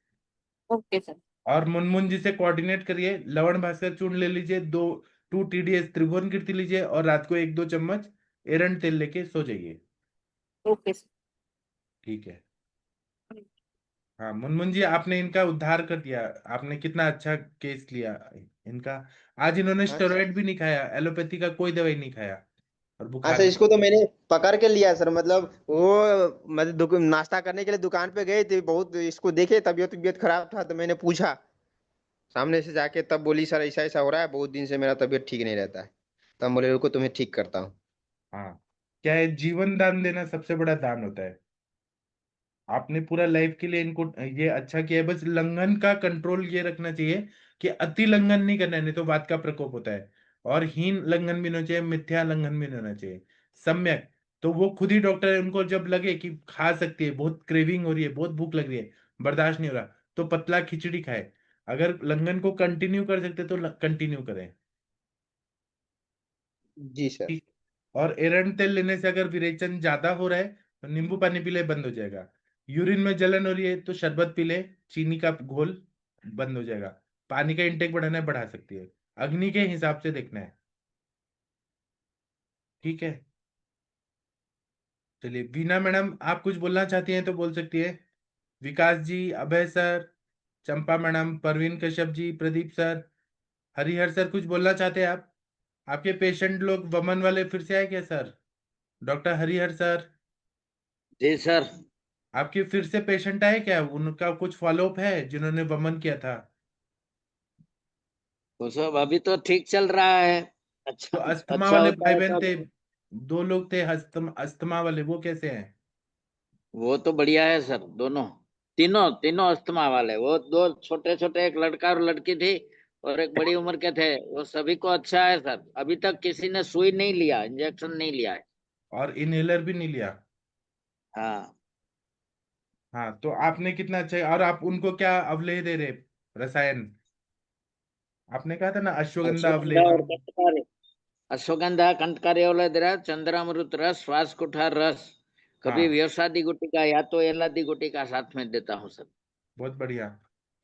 Okay sir. और मुनमुन जी से कोऑर्डिनेट करिए, लवण भास्कर चूर्ण ले लीजिए, 2 2 TDS त्रिभुवन कीर्ति लीजिए, और रात को 1-2 चम्मच एरंड तेल लेके सो जाइए। Okay sir. ठीक है। हाँ मुनमुन जी, आपने इनका उद्धार कर दिया, आपने कितना अच्छा केस लिया इनका। आज इन्होंने हाँ सर। स्टेरॉइड भी नहीं खाया, एलोपैथी का कोई दवाई नहीं खाया, और हाँ बुखार सर, भी। इसको तो मैंने पकड़ के लिया सर। मतलब वो मतलब नाश्ता करने के लिए दुकान पे गए थे, बहुत इसको देखे, तबीयत तबीयत खराब था, तो मैंने पूछा सामने से जाके, तब बोली सर ऐसा ऐसा हो रहा है, बहुत दिन से मेरा तबीयत ठीक नहीं रहता है। तब बोले रुको तुम्हें ठीक करता हूँ। हाँ, क्या है, जीवन दान देना सबसे बड़ा दान होता है। आपने पूरा लाइफ के लिए इनको ये अच्छा किया है, बस लंघन का कंट्रोल ये रखना चाहिए कि अति लंघन नहीं करना है, नहीं तो वात का प्रकोप होता है। और हीन लंघन भी नहीं होना चाहिए, मिथ्या लंघन भी नहीं होना चाहिए, सम्यक। तो वो खुद ही डॉक्टर है, उनको जब लगे कि खा सकती है, बहुत क्रेविंग हो रही है, बहुत भूख लग रही है, बर्दाश्त नहीं हो रहा, तो पतला खिचड़ी खाए। अगर लंघन को कंटिन्यू कर सकते तो कंटिन्यू करें। जी सर। ठीक। और एरंड तेल लेने से अगर विरेचन ज्यादा हो रहा है तो नींबू पानी पी ले, बंद हो जाएगा। यूरिन में जलन हो रही है तो शरबत पी ले, चीनी का घोल, बंद हो जाएगा। पानी का इंटेक बढ़ाना है, बढ़ा सकती है, अग्नि के हिसाब से देखना है। ठीक है, चलिए बीना मैडम आप कुछ बोलना चाहती हैं तो बोल सकती है। विकास जी, अभय सर, चंपा madam, Parveen Kashyap ji, Pradeep sir, Harihar sir, कुछ बोलना चाहते हैं आप? आपके पेशेंट लोग वमन वाले फिर से आए क्या सर? डॉक्टर हरिहर सर, जी सर। आपके फिर से पेशेंट आए क्या, उनका कुछ फॉलोअप है जिन्होंने वमन किया था? वो सब अभी तो ठीक चल रहा है। तो अच्छा। अस्थमा अच्छा वाले होता भाई है बहन तब। थे, 2 लोग थे अस्थमा वाले, वो कैसे हैं? वो तो बढ़िया है सर, दोनों तीनों तीनों अस्थमा वाले। वो दो छोटे छोटे, एक लड़का और लड़की थी, और एक बड़ी उम्र के थे। वो सभी को अच्छा है सर, अभी तक किसी ने सुई नहीं लिया, इंजेक्शन नहीं लिया है। और इनहेलर भी नहीं लिया? हाँ। हाँ, तो आपने कितना अच्छा है। और आप उनको क्या अवलेह दे रहे, रसायन? आपने कहा था ना अश्वगंधा अश्वगंधा अवलेह। और कंटकारी। अश्वगंधा, कंटकारी औषधि, चंद्रामृत रस, श्वास कुठार रस, कभी हाँ, व्यवसादी गुटिका या तो एलादी गुटिका साथ में देता हूँ सर। बहुत बढ़िया।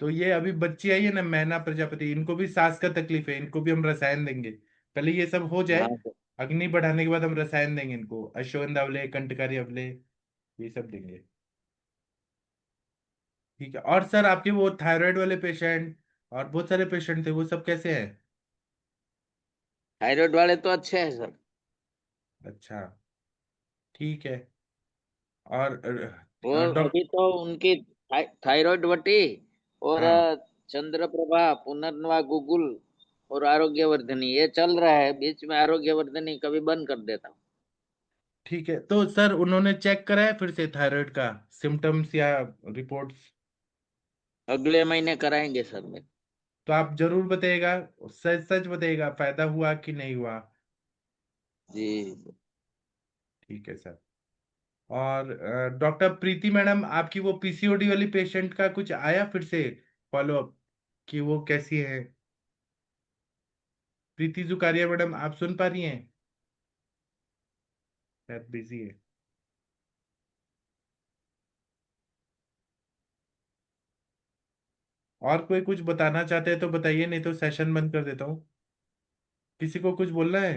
तो ये अभी बच्ची आई है ना मैना प्रजापति, इनको भी सांस का तकलीफ है, इनको भी हम रसायन देंगे, पहले ये सब हो जाए। हाँ सर। अग्नि बढ़ाने के बाद हम रसायन देंगे इनको, अश्वगंधा अवलेह, कंटकारी अवलेह, ये सब देंगे। ठीक है, और सर आपके वो थायराइड वाले पेशेंट और बहुत सारे पेशेंट थे, वो सब कैसे हैं? थायराइड वाले तो अच्छे हैं सर। अच्छा, ठीक है। और और डॉक्टर, अभी तो उनकी थायराइड वटी और हाँ चंद्र प्रभा, पुनर्नवा, गूगल और आरोग्यवर्धिनी, ये चल रहा है। बीच में आरोग्यवर्धिनी कभी बंद कर देता हूँ। ठीक है। तो सर उन्होंने चेक कराया फिर से थायराइड का सिम्टम्स या रिपोर्ट्स? अगले महीने कराएंगे सर मैं। तो आप जरूर बताइएगा, सच सच बताइएगा, फायदा हुआ कि नहीं हुआ। जी। ठीक है सर। और डॉक्टर प्रीति मैडम, आपकी वो पीसीओडी वाली पेशेंट का कुछ आया फिर से फॉलोअप, कि वो कैसी है? प्रीति जुकारिया मैडम, आप सुन पा रही हैं? शायद बिजी है। और कोई कुछ बताना चाहते हैं तो बताइए, नहीं तो सेशन बंद कर देता हूँ। किसी को कुछ बोलना है?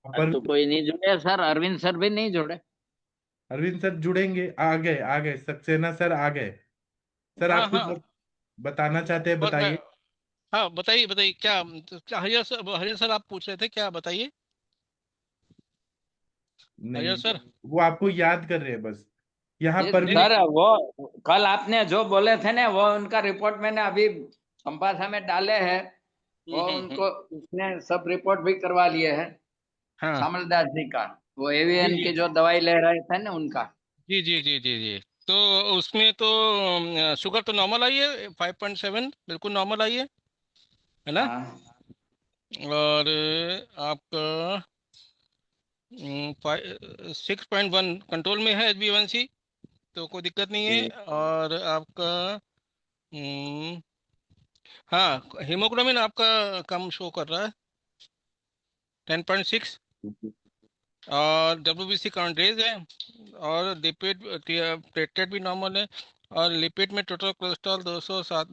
पर तो कोई नहीं जुड़े सर, अरविंद सर भी नहीं जुड़े। अरविंद सर जुड़ेंगे, आ गए सक्सेना सर आ गए। सर हाँ आप कुछ हाँ। बताना चाहते हैं, और मैं, बताइए। हाँ बताइए बताइए क्या, क्या हरियर सर आप पूछ रहे थे, क्या बताइए नहीं, हरियर सर। वो आपको याद कर रहे हैं बस। यहाँ ये पर भी सर वो कल आपने जो बोले थे ना, वो उनका रिपोर्ट मैंने अभी संपासा में डाले हैं। वो हम्म। उनको उसने सब रिपोर्ट भी करवा लिए है, हाँ श्यामलदास जी का। वो जी एवीएन जी की जो दवाई ले रहे थे ना उनका। जी जी जी जी जी। तो उसमें तो शुगर तो नॉर्मल आई है, 5.7 बिल्कुल नॉर्मल आई है ना। हाँ और आपका 6.1 कंट्रोल में है HbA1c, तो कोई दिक्कत नहीं है। ठीक। और आपका हम्म, हाँ हीमोग्लोबिन आपका कम शो कर रहा है, 10.6। और WBC काउंट रेज है, और लिपिड प्लेटलेट भी नॉर्मल है। और लिपिड में टोटल कोलेस्ट्रॉल 207।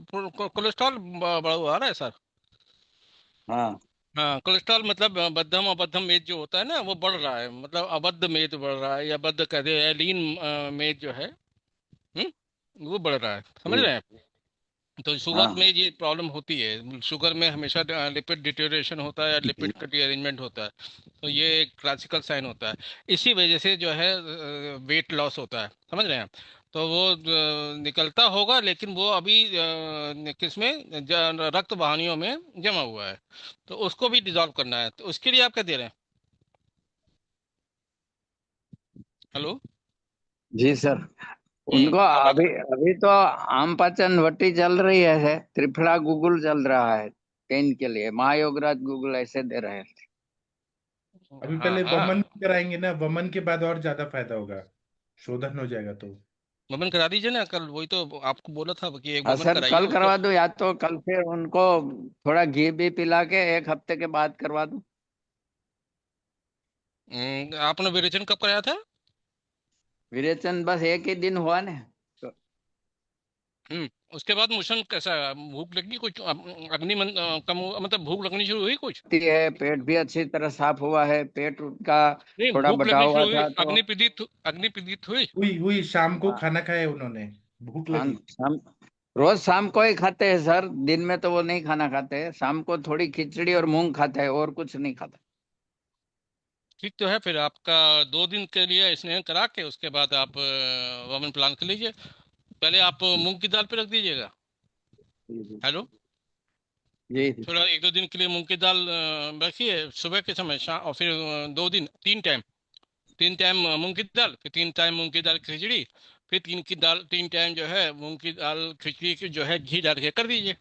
कोलेस्ट्रॉल बड़ा हुआ आ रहा है सर। हाँ हाँ कोलेस्ट्रॉल मतलब बद्धम अबद्धम मेद जो होता है ना, वो बढ़ रहा है, मतलब अबद्ध मेद बढ़ रहा है, या बद्ध कहते हैं लीन मेद जो है, वो बढ़ रहा है, समझ ठीक। रहे हैं। तो शुगर में हाँ ये प्रॉब्लम होती है, शुगर में हमेशा लिपिड डिटेरियोरेशन होता है या लिपिड का रीअरेंजमेंट होता है। तो ये एक क्लासिकल साइन होता है। इसी वजह से जो है वेट लॉस होता है, समझ रहे हैं। तो वो निकलता होगा, लेकिन वो अभी किसमें रक्त वाहिनियों में जमा हुआ है, तो उसको भी डिजॉल्व करना है। तो उसके लिए आप क्या दे रहे हैं। हेलो। जी सर। उनको आप अभी अभी तो आम पाचन वटी चल रही है, त्रिफला गूगल चल रहा है पेन के लिए, महायोगराज गूगल ऐसे दे रहे हैं। अभी हाँ पहले वमन हाँ, कराएंगे ना, वमन के बाद और ज्यादा फायदा होगा, शोधन हो जाएगा तो। वमन करा दीजिए ना, कल वही तो आपको बोला था कि एक हाँ वमन सर, कराइए कल उसके। करवा दूं या तो कल फिर उनको थोड़ा घी भी पिला के एक हफ्ते के बाद करवा दूं। आपने विरेचन कब कराया था। विरेचन बस एक ही दिन हुआ ना। तो उसके बाद मोशन कैसा है? भूख लगी कुछ, कम मतलब भूख लगनी शुरू हुई कुछ। होती है, पेट भी अच्छी तरह साफ हुआ है, पेट उनका नहीं, थोड़ा भूख बटा लगनी हुआ शुरू हुई, था तो। अग्नि पीड़ित हुई। हुई शाम को हाँ खाना खाया उन्होंने, भूख हाँ, लगी। रोज शाम को ही खाते हैं सर, दिन में तो वो नहीं खाना खाते हैं, शाम को थोड़ी खिचड़ी और मूंग खाते हैं और कुछ नहीं खाता। ठीक तो है, फिर आपका 2 दिन के लिए स्नेहन करा के उसके बाद आप वमन प्लान कर लीजिए। पहले आप मूंग की दाल पे रख दीजिएगा। जी जी हेलो। जी जी। थोड़ा 1-2 दिन के लिए मूंग की दाल रखिए सुबह के समय, शाम, और फिर 2 दिन 3 टाइम, 3 टाइम मूंग की दाल, फिर 3 टाइम मूंग की दाल की खिचड़ी, फिर 3 टाइम जो है मूंग की दाल खिचड़ी की जो है घी डाल के कर दीजिए।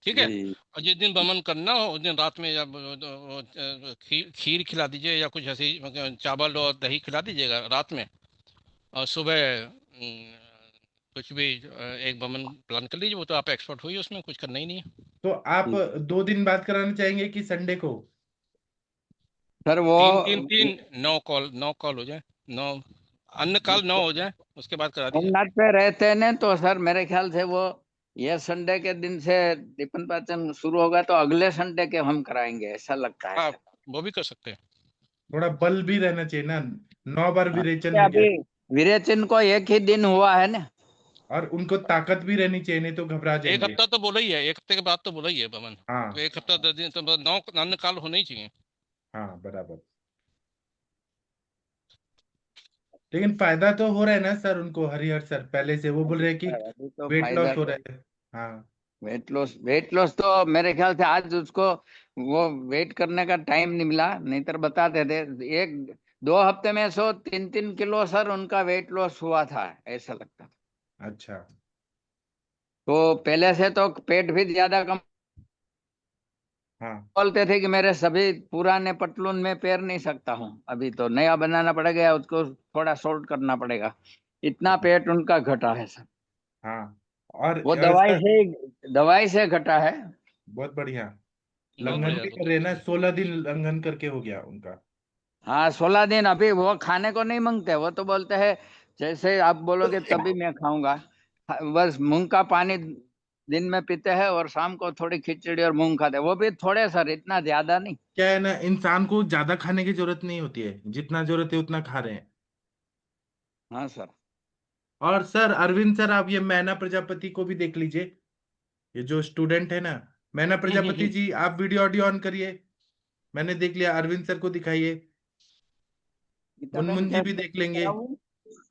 ठीक है। जी और जिस दिन वमन करना हो उस दिन रात में, या खीर खीर खिला दीजिए, या कुछ ऐसी चावल और दही खिला दीजिएगा रात में। और सुबह कुछ भी एक वमन प्लान कर लीजिए, वो तो आप एक्सपर्ट हुई उसमें, कुछ करना ही नहीं है। तो आप जी। 2 दिन बाद कराना चाहेंगे कि संडे को? सर वो 3-3-3, 9 कॉल हो जाए, 9 अन्न काल 9 हो जाए, उसके बाद करा दीजिए। होमनाथ पे रहते हैं ना, तो सर मेरे ख्याल से वो ये संडे के दिन से दीपन पाचन शुरू होगा, तो अगले संडे के हम कराएंगे ऐसा लगता है हाँ सर। वो भी कर सकते हैं। थोड़ा बल भी रहना चाहिए ना, 9 बार विरेचन हाँ, हो गया। अभी विरेचन को एक ही दिन हुआ है ना। और उनको ताकत भी रहनी चाहिए, नहीं तो घबरा एक जाएंगे। हफ्ता तो बोला ही है, एक हफ्ते के बाद तो बोला ही है वमन। तो हाँ। 1 हफ्ता 10 दिन तो 9 अन्न काल होने ही चाहिए। हाँ बराबर। लेकिन फायदा तो हो रहा है ना सर उनको, हरिहर सर पहले से वो बोल अभी रहे हैं कि अभी तो वेट फायदा लॉस हो तो, रहा है। हाँ। वेट लॉस तो मेरे ख्याल से आज उसको वो वेट करने का टाइम नहीं मिला, नहीं तो बताते थे। 1-2 हफ्ते में 3-3 किलो सर उनका वेट लॉस हुआ था, ऐसा लगता था। अच्छा। तो पहले से तो पेट भी ज्यादा कम, हाँ बोलते थे कि मेरे सभी पुराने पतलून में पैर नहीं सकता हूँ, अभी तो नया बनाना पड़ेगा, उसको थोड़ा शॉर्ट करना पड़ेगा, इतना पेट उनका घटा है सर। हाँ। और वो सर दवाई से घटा है। बहुत बढ़िया। बहुत लंघन बढ़िया, भी वो कर तो रहे हैं ना, 16 दिन लंघन करके हो गया उनका। हाँ 16 दिन। अभी वो खाने को नहीं मांगते, वो तो बोलते हैं जैसे आप बोलोगे तभी मैं खाऊंगा। बस मुंह का पानी दिन में पीते हैं और शाम को थोड़ी खिचड़ी और मूंग खाते हैं, वो भी थोड़े सर, इतना ज्यादा नहीं। क्या है ना, इंसान को ज्यादा खाने की जरूरत नहीं होती है, जितना जरूरत है उतना खा रहे हैं। हाँ सर। और सर अरविंद सर, आप ये मैना प्रजापति को भी देख लीजिए, ये जो स्टूडेंट है ना, मैना प्रजापति जी, आप वीडियो ऑडियो ऑन करिए। मैंने देख लिया, अरविंद सर को दिखाइए। गीता बहन मुनमुन जी भी कैसे देख लेंगे। कराऊं?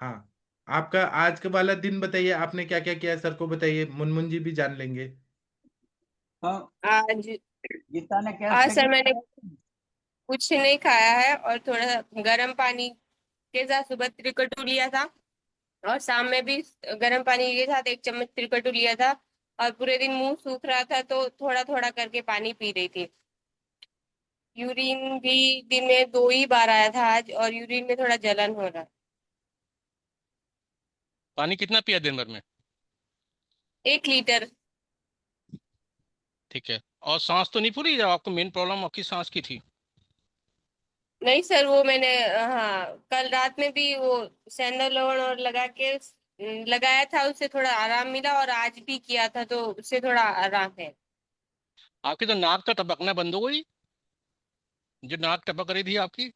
हाँ, आपका आज का वाला दिन बताइए, आपने क्या क्या किया, सर को बताइए, मुनमुन जी भी जान लेंगे। हाँ, आज गीता ने आज कैसे सर मैंने किया? कुछ नहीं खाया है, और थोड़ा गर्म पानी के साथ सुबह त्रिकटु लिया था, और शाम में भी गर्म पानी के साथ 1 चम्मच त्रिकटु लिया था, और पूरे दिन मुंह सूख रहा था तो थोड़ा थोड़ा करके पानी पी रही थी। यूरिन भी दिन में 2 ही बार आया था आज, और यूरिन में थोड़ा जलन हो रहा है। पानी कितना पिया दिन भर में? 1 लीटर। ठीक है। और सांस तो नहीं फूली? जब आपको मेन प्रॉब्लम आपकी सांस की थी। नहीं सर, वो मैंने हाँ कल रात में भी वो सैंडल लवण और लगा के लगाया था, उससे थोड़ा आराम मिला, और आज भी किया था तो उससे थोड़ा आराम है। आपकी तो नाक तो टपकना बंद हो गई, जो नाक टपक रही थी आपकी।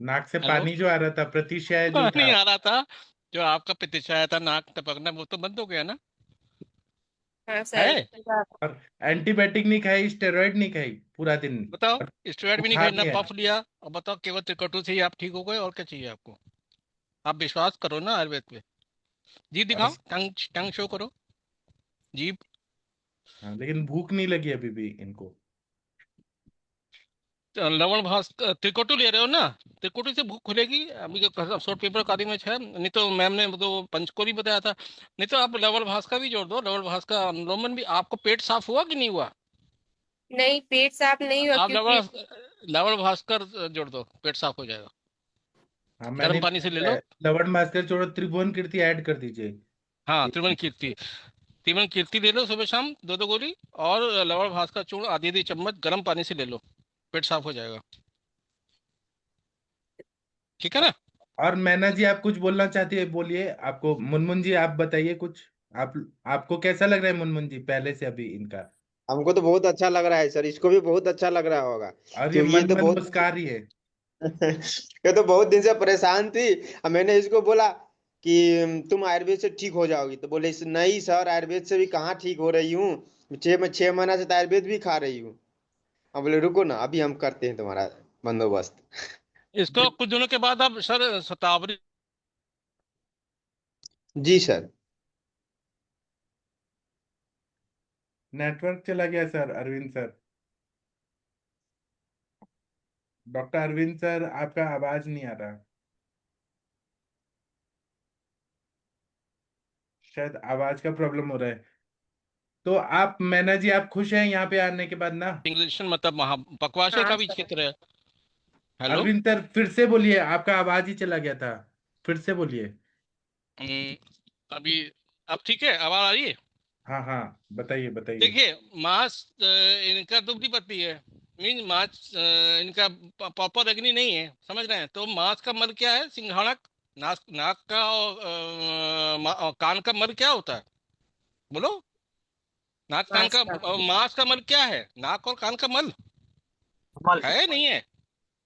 नाक से हेलो। पानी जो आ रहा था, प्रतिशय जो नहीं था। आ रहा था, जो आपका प्रतिशत था नाक टपकना, वो तो बंद हो गया ना? हाँ सर। है? और एंटीबायोटिक नहीं खाई, स्टेरॉइड नहीं खाई पूरा दिन, बताओ। और स्टेरॉइड भी नहीं बुखार खाई, ना नहीं आया। पफ लिया, और बताओ केवल त्रिकटु से ही आप ठीक हो गए, और क्या चाहिए आपको? आप विश्वास करो ना आयुर्वेद पे। जीभ और दिखाओ, टंग टंग शो करो, जीभ। हाँ, लेकिन भूख नहीं लगी अभी भी इनको। लवण भास त्रिकोटु ले रहे हो ना? त्रिकोटु से भूख खुलेगी अभी, शॉर्ट पेपर कार्य में है, नहीं तो मैम ने तो पंचकोरी बताया था। नहीं तो आप लवण भास का भी जोड़ दो, लवण भास का अनुलोमन भी। आपको पेट साफ हुआ कि नहीं हुआ? नहीं, पेट साफ नहीं हुआ आप क्योंकि लवण भास्कर जोड़ दो, पेट साफ हो जाएगा। हाँ, गर्म मैंने पानी से ले लो। लवण भास्कर छोड़ो, त्रिभुवन कीर्ति ऐड कर दीजिए। हाँ, त्रिभुवन कीर्ति। त्रिभुवन कीर्ति ले लो सुबह शाम, दो दो गोली। और लवण भास का चूर्ण आधी आधी चम्मच गर्म पानी से ले लो, पेट साफ हो जाएगा। ठीक है ना? और मैना जी, आप कुछ बोलना चाहती है, बोलिए। आपको मुनमुन जी, आप बताइए कुछ। आप आपको कैसा लग रहा है मुनमुन जी, पहले से अभी इनका? हमको तो बहुत अच्छा लग रहा है सर, इसको भी बहुत अच्छा लग रहा होगा, और ये क्योंकि ये मन तो मन बहुत मुस्का रही है। ये तो बहुत दिन से परेशान थी। अब मैंने इसको बोला कि तुम आयुर्वेद से ठीक हो जाओगी, तो बोले नहीं सर, आयुर्वेद से भी कहाँ ठीक हो रही हूँ, 6 महीना से तो आयुर्वेद भी खा रही हूँ। अब बोले रुको ना, अभी हम करते हैं तुम्हारा बंदोबस्त। इसको कुछ दिनों के बाद आप सर शतावरी। जी सर। नेटवर्क चला गया sir, Arvind sir. Doctor Arvind sir, आपका आवाज नहीं आ रहा। शायद आवाज का प्रॉब्लम हो रहा है। तो आप, मैना जी, आप खुश हैं यहाँ पे आने के बाद ना? इंग्लिश मतलब महा पकवाशय हाँ का भी सर। क्षेत्र है। हेलो। अरविंद सर, फिर से बोलिए, आपका आवाज ही चला गया था। फिर से बोलिए। अभी अब ठीक है, आवाज आ रही है? हाँ हाँ, बताइए बताइए। देखिए, मांस इनका दुबली पत्ती है। मीन मांस इनका प्रॉपर अग्नि नहीं है, समझ रहे हैं? तो मांस का मल क्या है? सिंघाणक। नाक नाक का और कान का मल क्या होता है? बोलो। नाक कान मास्क का का। मांस का मल क्या है? नाक और कान का मल कमल। है, नहीं है?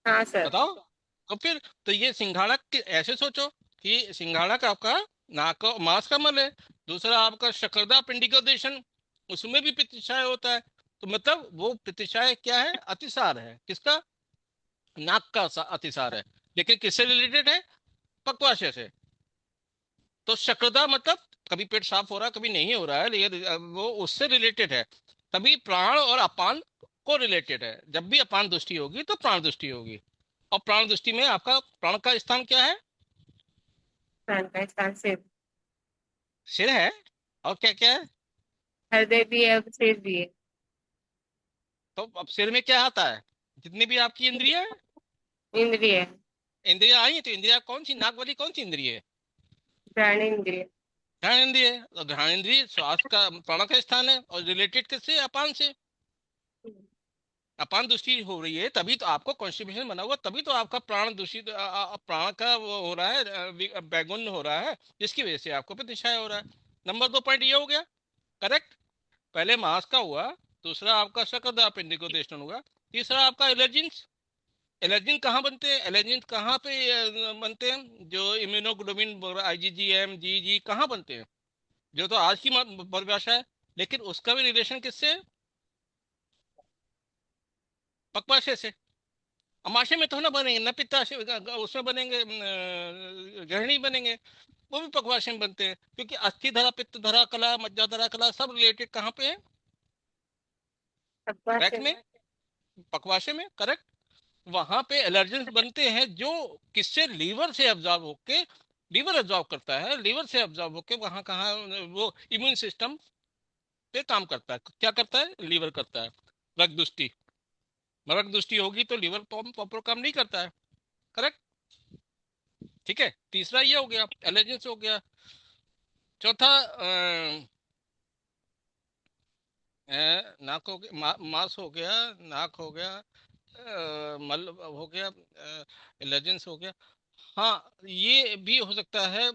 हाँ सर। बताओ। तो फिर तो ये सिंघाड़ा ऐसे सोचो कि सिंघाड़ा का आपका नाक मांस का मल है। दूसरा आपका शकरदा पिंडिकोदेशन, उसमें भी पित्तशाय होता है। तो मतलब वो पित्तशाय क्या है? अतिसार है। किसका? नाक का अतिसार है। लेकिन किससे रिलेटेड है? पक्वाशय से। तो शकरदा मतलब कभी पेट साफ हो रहा है, कभी नहीं हो रहा है, लेकिन वो उससे रिलेटेड है। तभी प्राण और अपान को रिलेटेड है। जब भी अपान दृष्टि होगी तो प्राण दृष्टि होगी। और प्राण दृष्टि में आपका प्राण का स्थान क्या है? प्राण का स्थान सिर। सिर है। और क्या क्या है? हृदय भी है और सिर भी है। तो अब सिर में क्या आता है? जितनी भी आपकी इंद्रिया है, इंद्रिय। इंद्रिया आई है, तो इंद्रिया कौन सी? नाक वाली कौन सी इंद्रिय है? प्राण इंद्रिय। घ्राण इंद्रिय है। तो घ्राण इंद्रिय श्वास का प्राण का स्थान है, और रिलेटेड किससे? अपान से। अपान दृष्टि हो रही है तभी तो आपको कॉन्स्टिपेशन बना हुआ, तभी तो आपका प्राण दूषित प्राण का वो हो रहा है, बैगुन हो रहा है, जिसकी वजह से आपको प्रतिशाय हो रहा है। नंबर 2 पॉइंट ये हो गया। करेक्ट। पहले मास का हुआ, दूसरा आपका शकद अपेंडिकोदेशन हुआ, तीसरा आपका एलर्जिन्स। एलर्जिन कहाँ बनते हैं? एलर्जिन कहाँ पे बनते हैं? जो इम्यूनोग्लोबिन आईजीजीएम जीजी कहाँ बनते हैं? जो तो आज की परिभाषा है, लेकिन उसका भी रिलेशन किससे है? पक्वाशय से। अमाशय में तो ना बनेंगे, न पित्ताशय उसमें बनेंगे, ग्रहणी बनेंगे, वो भी पक्वाशय में बनते हैं, क्योंकि अस्थि धरा, पित्त धरा कला, मज्जा धरा कला सब रिलेटेड कहाँ पे है? रैक में, पक्वाशय में, करेक्ट। वहां पे एलर्जेंस बनते हैं जो किससे? लीवर से एब्जॉर्ब होके, लीवर एब्जॉर्ब करता है, लीवर से एब्जॉर्ब होके वहां कहाँ वो इम्यून सिस्टम पे काम करता है। क्या करता है? लीवर करता है। रक्त दुष्टि, रक्त दुष्टि होगी तो लीवर प्रॉपर काम नहीं करता है, करेक्ट। ठीक है, तीसरा ये हो गया, एलर्जेंस हो गया। चौथा नाक हो गया, मांस हो गया, नाक हो गया, मल हो गया, एलर्जेंस हो गया। हाँ, ये भी हो सकता है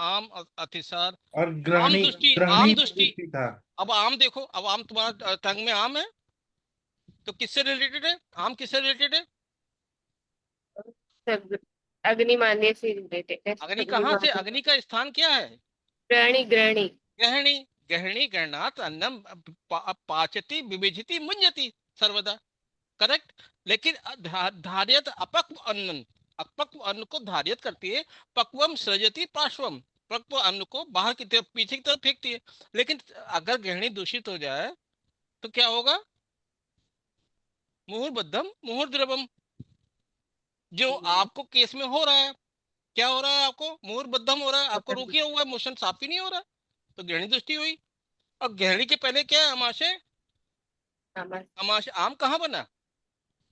आम अतिसार, और आम ग्रहणी, दृष्टि, ग्रहणी आम भी दृष्टि। दृष्टि था। अब आम देखो, अब आम तुम्हारा टंग में आम है, तो किससे रिलेटेड है? आम किससे रिलेटेड है? सब अग्नि मान्य से रिलेटेड है। अग्नि अग्नि कहाँ से? मान्य, अग्नि का स्थान क्या है? ग्रहणी ग्रहणी। गृहिणी। गृहिणी गृहणात अन्नम पाचती विविजति मुंजति सर्वदा, करेक्ट। लेकिन धार्यत अपक्व अन्न, अपक्व अन्न को धार्यत करती है, पक्वम सृजति पार्श्वम, पक्व अन्न को बाहर की तरफ, पीछे की तरफ फेंकती है। लेकिन अगर गृहिणी दूषित हो जाए तो क्या होगा? मुहुर्बद्धम मुहुर्द्रवम। जो आपको केस में हो रहा है, क्या हो रहा है? आपको मुहुर्बद्धम हो रहा है, आपको रुकिया हुआ है, मोशन साफ ही नहीं हो रहा, तो गृहिणी दृष्टि हुई। और गृहिणी के पहले क्या है? अमाशय। अमाशय, आम कहाँ बना?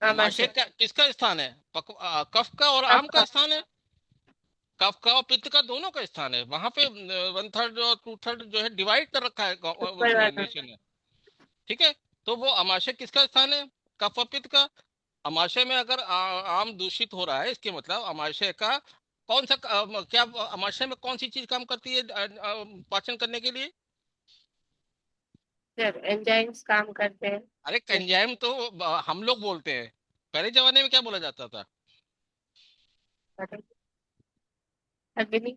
अमाशय का किसका स्थान है? कफ का और आम का स्थान है। कफ का और पित्त का दोनों का स्थान है वहां पे। 1/3 और 2/3 जो है डिवाइड कर रखा है उसने, नेशन ने। ठीक है, तो वो अमाशय किसका स्थान है? कफ और पित्त का। अमाशय में अगर आम दूषित हो रहा है, इसके मतलब अमाशय का कौन सा क्या अमाशय में कौन सी चीज काम करती है पाचन करने के लिए? सर एंजाइम्स काम करते हैं। अरे एंजाइम तो हम लोग बोलते हैं, पहले जमाने में क्या बोला जाता था? अग्नि।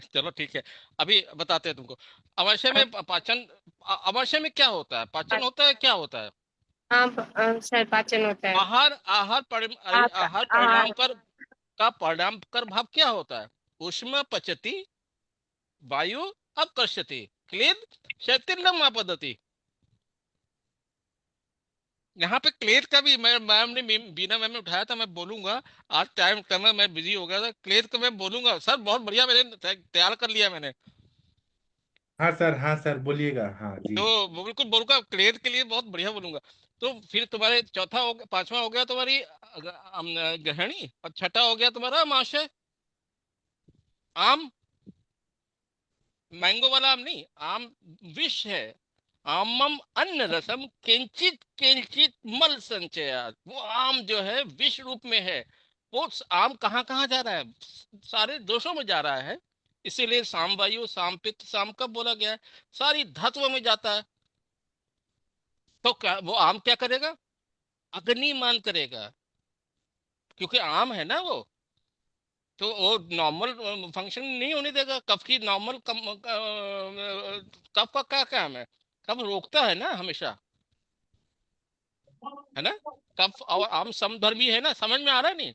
चलो ठीक है, अभी बताते हैं तुमको। अमाशय में पाचन, अमाशय में क्या होता है? पाचन होता है, क्या होता है? हाँ सर, पाचन होता है। आहार, आहार परिणाम आहार। कर का परिणाम कर भाव क्या होता है? उष्मा पचती, वायु अपकर्षति, क्लेद शैथिल्यम आपदति। यहाँ पे क्लेद का भी मैम ने बीना मैम ने उठाया था, मैं बोलूंगा। आज टाइम कम है, मैं बिजी हो गया था। क्लेद का मैं बोलूंगा सर, बहुत बढ़िया, मैंने तैयार कर लिया मैंने। हाँ सर बोलिएगा, हाँ जी। तो वो बिल्कुल बोलूंगा, क्लियर के लिए बहुत बढ़िया बोलूंगा। तो फिर तुम्हारे चौथा हो गया, पांचवा हो गया तुम्हारी गृहिणी, और छठा हो गया तुम्हारा अमाशय। आम, मैंगो वाला आम नहीं, आम विष है। आमम अन्न रसम किंचित किंचित मल संचयात। वो आम जो है विष रूप में है। वो आम कहाँ कहाँ जा रहा है? सारे दोषों में जा रहा है। इसीलिए साम वायु, साम पित्त, साम कब बोला गया है? सारी धातुओं में जाता है। तो क्या वो आम क्या करेगा? अग्निमान करेगा, क्योंकि आम है ना वो। तो वो नॉर्मल फंक्शन नहीं होने देगा कफ की। नॉर्मल कफ का क्या काम है? कफ रोकता है ना हमेशा, है ना। कफ और आम समधर्मी है ना, समझ में आ रहा है नहीं?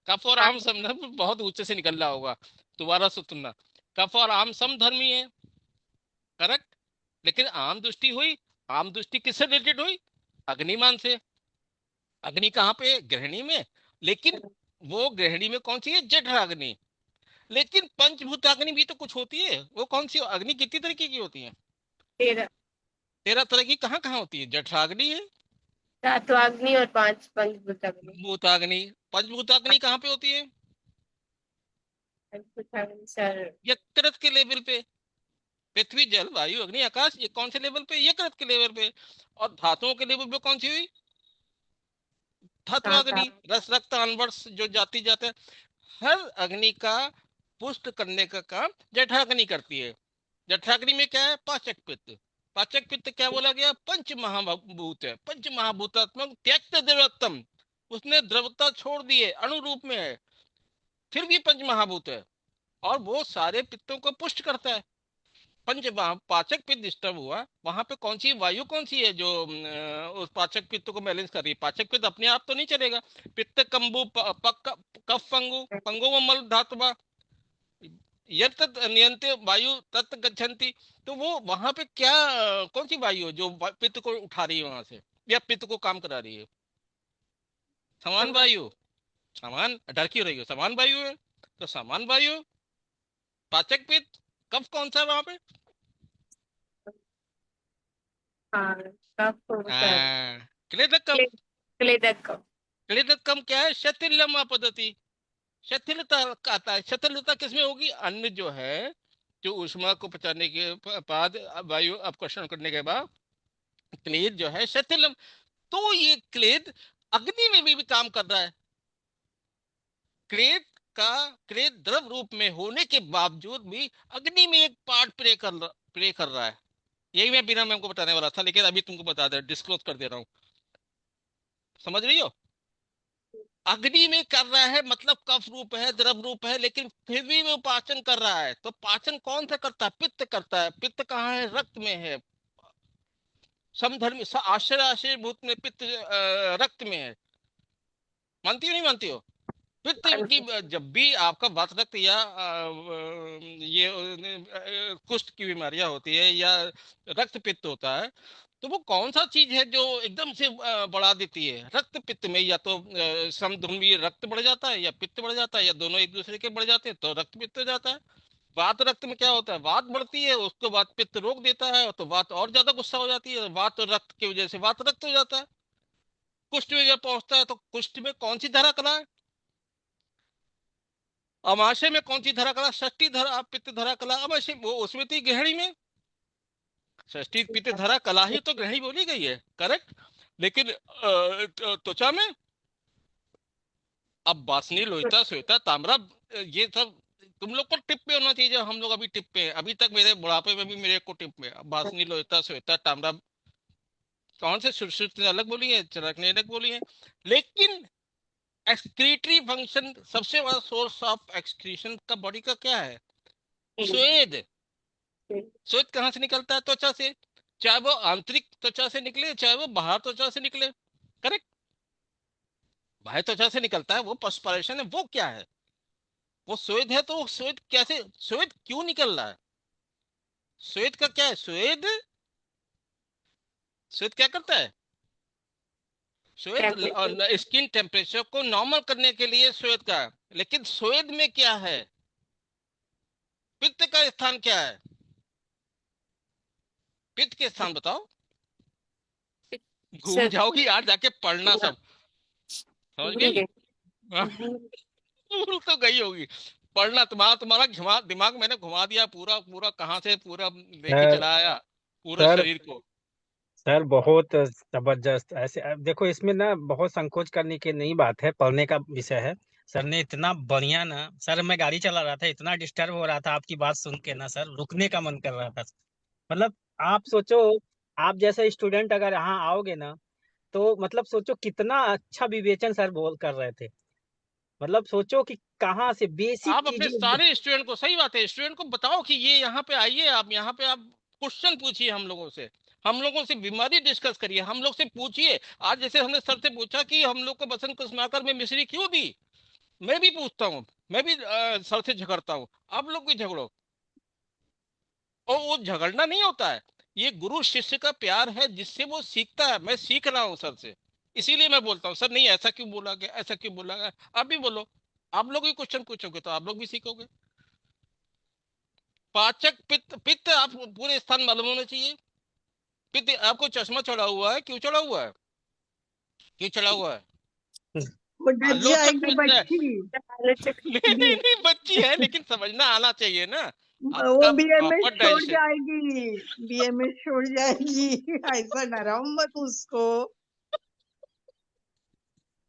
कफ और आम समधर्मी, बहुत ऊंचे से निकल रहा होगा, दोबारा सुनना। कफ और आम समधर्मी है, करेक्ट। लेकिन आम दृष्टि हुई, आम दृष्टि किससे रिलेटेड हुई? अग्निमान से। अग्नि कहाँ पे? गृहिणी में। लेकिन वो गृहिणी में कौन सी है? जठराग्नि। लेकिन पंचभूताग्नि भी तो कुछ होती है, वो कौन सी अग्नि कितनी तरीके की होती है? 13। 13 तरह की। कहाँ कहाँ होती है? जठराग्नि है, धात्वाग्नि और 5 पंचभूताग्नि। भूताग्नि। पंचभूताग्नि कहाँ पे होती है? पंचभूताग्नि सर, यकृत के लेवल पे। पृथ्वी जल वायु अग्नि आकाश, ये कौन से लेवल पे? यकृत के लेवल पे। और धातुओं के लेवल पे कौन सी हुई? धात्वाग्नि। रस रक्त अनवर्स जो जाती जाता है, हर अग्नि का पुष्ट करने का काम जठराग्नि करती है। जठराग्नि में क्या है? पाचक पित्त। पाचक पित्त क्या बोला गया? पंच महाभूत है। पंच महाभूतात्मक त्यक्त द्रवत्तम, उसने द्रवता छोड़ दी है, अणु रूप में है, फिर भी पंच महाभूत है, और वो सारे पित्तों को पुष्ट करता है। पाचक पित्त डिस्टर्ब हुआ, वहां पे कौन सी वायु कौन सी है जो उस पाचक पित्त को बैलेंस कर रही है? पाचक पित्त अपने आप तो नहीं चलेगा। पित्त कंबु कफ पंगु पंगु मल धातुवा यत नियंत्य वायु तत् गच्छन्ति। तो वो वहां पे क्या कौन सी वायु है जो पित्त को उठा रही है वहां से, या पित्त को काम करा रही है? समान वायु। समान डर क्यों रही हो? समान वायु है तो समान वायु। पाचक पित्त। कफ कौन सा है वहां पे? हाँ, कफ सर, क्लेदकम। क्लेदकम। क्लेदकम क्या है? शथिल्यम आपदति, शिथिलता आता है। शिथिलता किसमें होगी? अन्न जो है, जो ऊष्मा को पचाने के बाद वायु अपकर्षण करने के बाद क्लेद जो है शिथिलम, तो ये क्लेद अग्नि में भी काम कर रहा है। क्लेद का क्लेद द्रव रूप में होने के बावजूद भी अग्नि में एक पार्ट प्ले कर रहा है। यही मैं बिना मैम को बताने वाला था, लेकिन अभी तुमको बता दे, डिस्क्लोज कर दे रहा हूँ। समझ रही हो? अग्नि में कर रहा है, मतलब कफ रूप है, द्रव रूप है, लेकिन फिर भी वो पाचन कर रहा है। तो पाचन कौन सा करता है? पित्त करता है। पित्त कहाँ है? रक्त में है। समधर्मी आश्चर्य आश्चर्य भूत में पित्त रक्त में है। मानती हो नहीं मानती हो? पित्त की जब भी आपका वात रक्त या कुष्ठ की बीमारियां होती है या रक्त पित्त होता है, तो वो कौन सा चीज है जो एकदम से बढ़ा देती है? रक्त पित्त में या तो समधर्मी रक्त बढ़ जाता है या पित्त बढ़ जाता है, या दोनों एक दूसरे के बढ़ जाते हैं तो रक्त पित्त हो जाता है। वात रक्त में क्या होता है? वात बढ़ती है, उसके बाद पित्त रोक देता है, तो वात और ज्यादा गुस्सा हो जाती है, वात और रक्त की वजह से वात रक्त हो जाता है। कुष्ठ में जब पहुंचता है तो कुष्ठ में कौन सी धारा कला है? अमाशय में कौन सी धारा कला? षष्ठी धारा पित्त धारा कला। अमाशय वो उसमें थी गृहिणी में। षष्ठी पित्त धारा कला ही तो गृहिणी बोली गई है, करेक्ट। लेकिन त्वचा में अब वासनी लोहिता श्वेता ताम्रा, ये सब तुम लोग को टिप पे होना चाहिए। हम लोग अभी टिप पे हैं, अभी तक मेरे बुढ़ापे में भी मेरे को टिप में वासनी लोहिता श्वेता ताम्रा कौन से सुश्रुत ने अलग बोली है, चरक ने अलग बोली है। लेकिन एक्सक्रीटरी फंक्शन, सबसे बड़ा सोर्स ऑफ एक्सक्रीशन का बॉडी का क्या है? स्वेद। स्वेद कहाँ से निकलता है? त्वचा से। चाहे वो आंतरिक त्वचा से निकले, चाहे वो बाहर त्वचा से निकले, करेक्ट। बाहर त्वचा से निकलता है, वो पर्सपिरेशन है। वो क्या है? वो स्वेद है। तो स्वेद कैसे, स्वेद क्यों निकल रहा है? स्वेद का क्या है? स्वेद स्वेद क्या करता है? स्वेद स्किन टेम्परेचर को नॉर्मल करने के लिए स्वेद का। लेकिन स्वेद में क्या है? पित्त का स्थान क्या है? पित्त के स्थान बताओ। घूम जाओगी यार, जाके पढ़ना सब। समझ गई? भूल तो गई होगी। पढ़ना तुम्हारा दिमाग मैंने घुमा दिया पूरा पूरा, कहाँ से पूरा लेके सर चला आया पूरे सर शरीर को। सर बहुत जबरदस्त। ऐसे अब देखो, इसमें ना बहुत संकोच करने की नहीं बात है, पढ़ने का विषय है। सर ने इतना बढ़िया ना, सर मैं गाड़ी चला रहा था, इतना डिस्टर्ब हो रहा था आपकी बात सुन के ना सर, रुकने का मन कर रहा था। मतलब आप सोचो, आप जैसे स्टूडेंट अगर यहाँ आओगे ना, तो मतलब सोचो कितना अच्छा विवेचन सर बोल कर रहे थे। मतलब सोचो कि कहाँ से बेसिक आप अपने चीजें। सारे स्टूडेंट को, सही बात है, स्टूडेंट को बताओ कि ये यहाँ पे आइए, आप यहाँ पे आप क्वेश्चन पूछिए हम लोगों से बीमारी डिस्कस करिए, हम लोग से पूछिए। आज जैसे हमने सर से पूछा कि हम लोग को बसंत कुसमाकर में मिश्री क्यों दी, मैं भी पूछता हूँ, मैं भी सर से झगड़ता हूँ, आप लोग भी झगड़ो। और वो झगड़ना नहीं होता है, ये गुरु शिष्य का प्यार है, जिससे वो सीखता है। मैं सीख रहा हूँ सर से, इसीलिए मैं बोलता हूँ सर नहीं ऐसा क्यों बोला गया, ऐसा क्यों बोला गया। आप भी बोलो, आप लोग भी क्वेश्चन पूछोगे तो आप लोग भी सीखोगे। पाचक पित्त, पित्त आप पूरे स्थान मालूम होने चाहिए। पित्त आपको चश्मा चढ़ा हुआ है, क्यों चढ़ा हुआ है? क्यों चढ़ा हुआ है? वो डज्जी आलोचक आएगी पित्त है। बच्ची। नहीं बच्ची है, लेकिन समझना आना चाहिए ना। वो आपका बीएमएस प्रॉपर छोड़ डाइजेशन। जाएगी, बीएमएस छोड़ जाएगी। ऐसा डराओ मत उसको।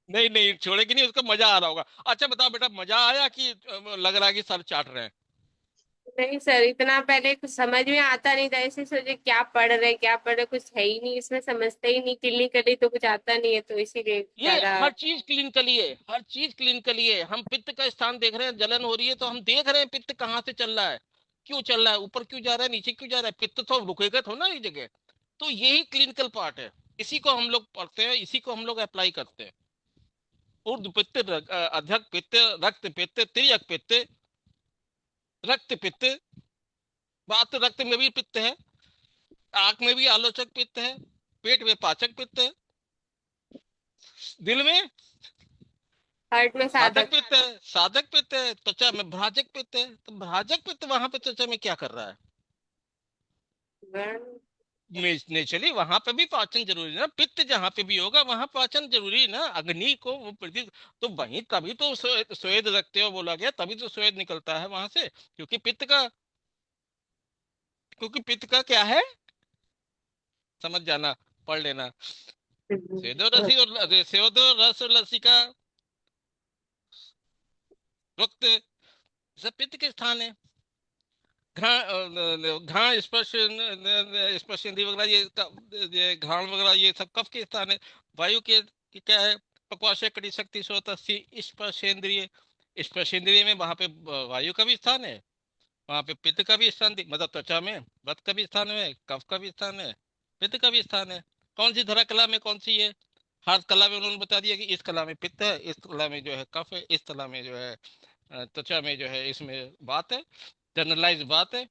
नहीं नहीं छोड़ेगी नहीं, उसको मजा आ रहा होगा। अच्छा बताओ बेटा, मजा आया कि लग रहा है कि सर चाट रहे हैं? नहीं सर, इतना पहले कुछ समझ में आता नहीं था, ऐसे सोचे क्या पढ़ रहे, कुछ है ही नहीं इसमें, समझते ही नहीं, क्लिनिकली तो कुछ आता नहीं है, तो इसीलिए ये ज्यादा। हर चीज क्लिनिकली है, हर चीज क्लिनिकली है। हम पित्त का स्थान देख रहे हैं, जलन हो रही है तो हम देख रहे हैं पित्त कहाँ से चल रहा है, क्यों चल रहा है, ऊपर क्यों जा रहा है, नीचे क्यों जा रहा है, पित्त तो रुकेगा थोड़ा ना एक जगह। तो यही क्लिनिकल पार्ट है, इसी को हम लोग पढ़ते हैं, इसी को हम लोग अप्लाई करते हैं। ऊर्ध्व पित्त, अधक पित्त, रक्त पित्त, तिर्यक पित्त, रक्त पित्त, बात रक्त में भी पित्त है, आंख में भी आलोचक पित्त है, पेट में पाचक पित्त है, दिल में हार्ट में साधक साधक। पित्त है, साधक पित्त है, त्वचा में भ्राजक पित्त है। तो भ्राजक पित्त वहां पे त्वचा में क्या कर रहा है? नेचुरली वहां पे भी पाचन जरूरी है ना, पित्त जहां पे भी होगा वहां पाचन जरूरी है ना, अग्नि को वो प्रति, तो वहीं तभी तो स्वेद रखते हो बोला गया, तभी तो स्वेद निकलता है वहां से, क्योंकि पित्त का, क्योंकि पित्त का क्या है, समझ जाना, पढ़ लेना। स्वेदो रसी और स्वेदो रस और लसिका, रक्त, सब पित्त के स्थान है। घ्राण स्पर्श स्पर्श इंद्रिय वगैरह, ये घ्राण वगैरह ये सब कफ के स्थान है। वायु के क्या है, पक्वाशय कटी शक्ति स्रोत स्पर्शेंद्रिय, स्पर्शेंद्रिय में वहां पे वायु का भी स्थान है, वहां पे पित्त का भी स्थान, मतलब त्वचा में वात का भी स्थान है, कफ का भी स्थान है, पित्त का भी स्थान है। कौन सी धरा कला में कौन सी है? हर कला में उन्होंने बता दिया कि इस कला में पित्त है, इस कला में जो है कफ है, इस कला में जो है त्वचा में जो है इसमें बात है, जनरलाइज बात है।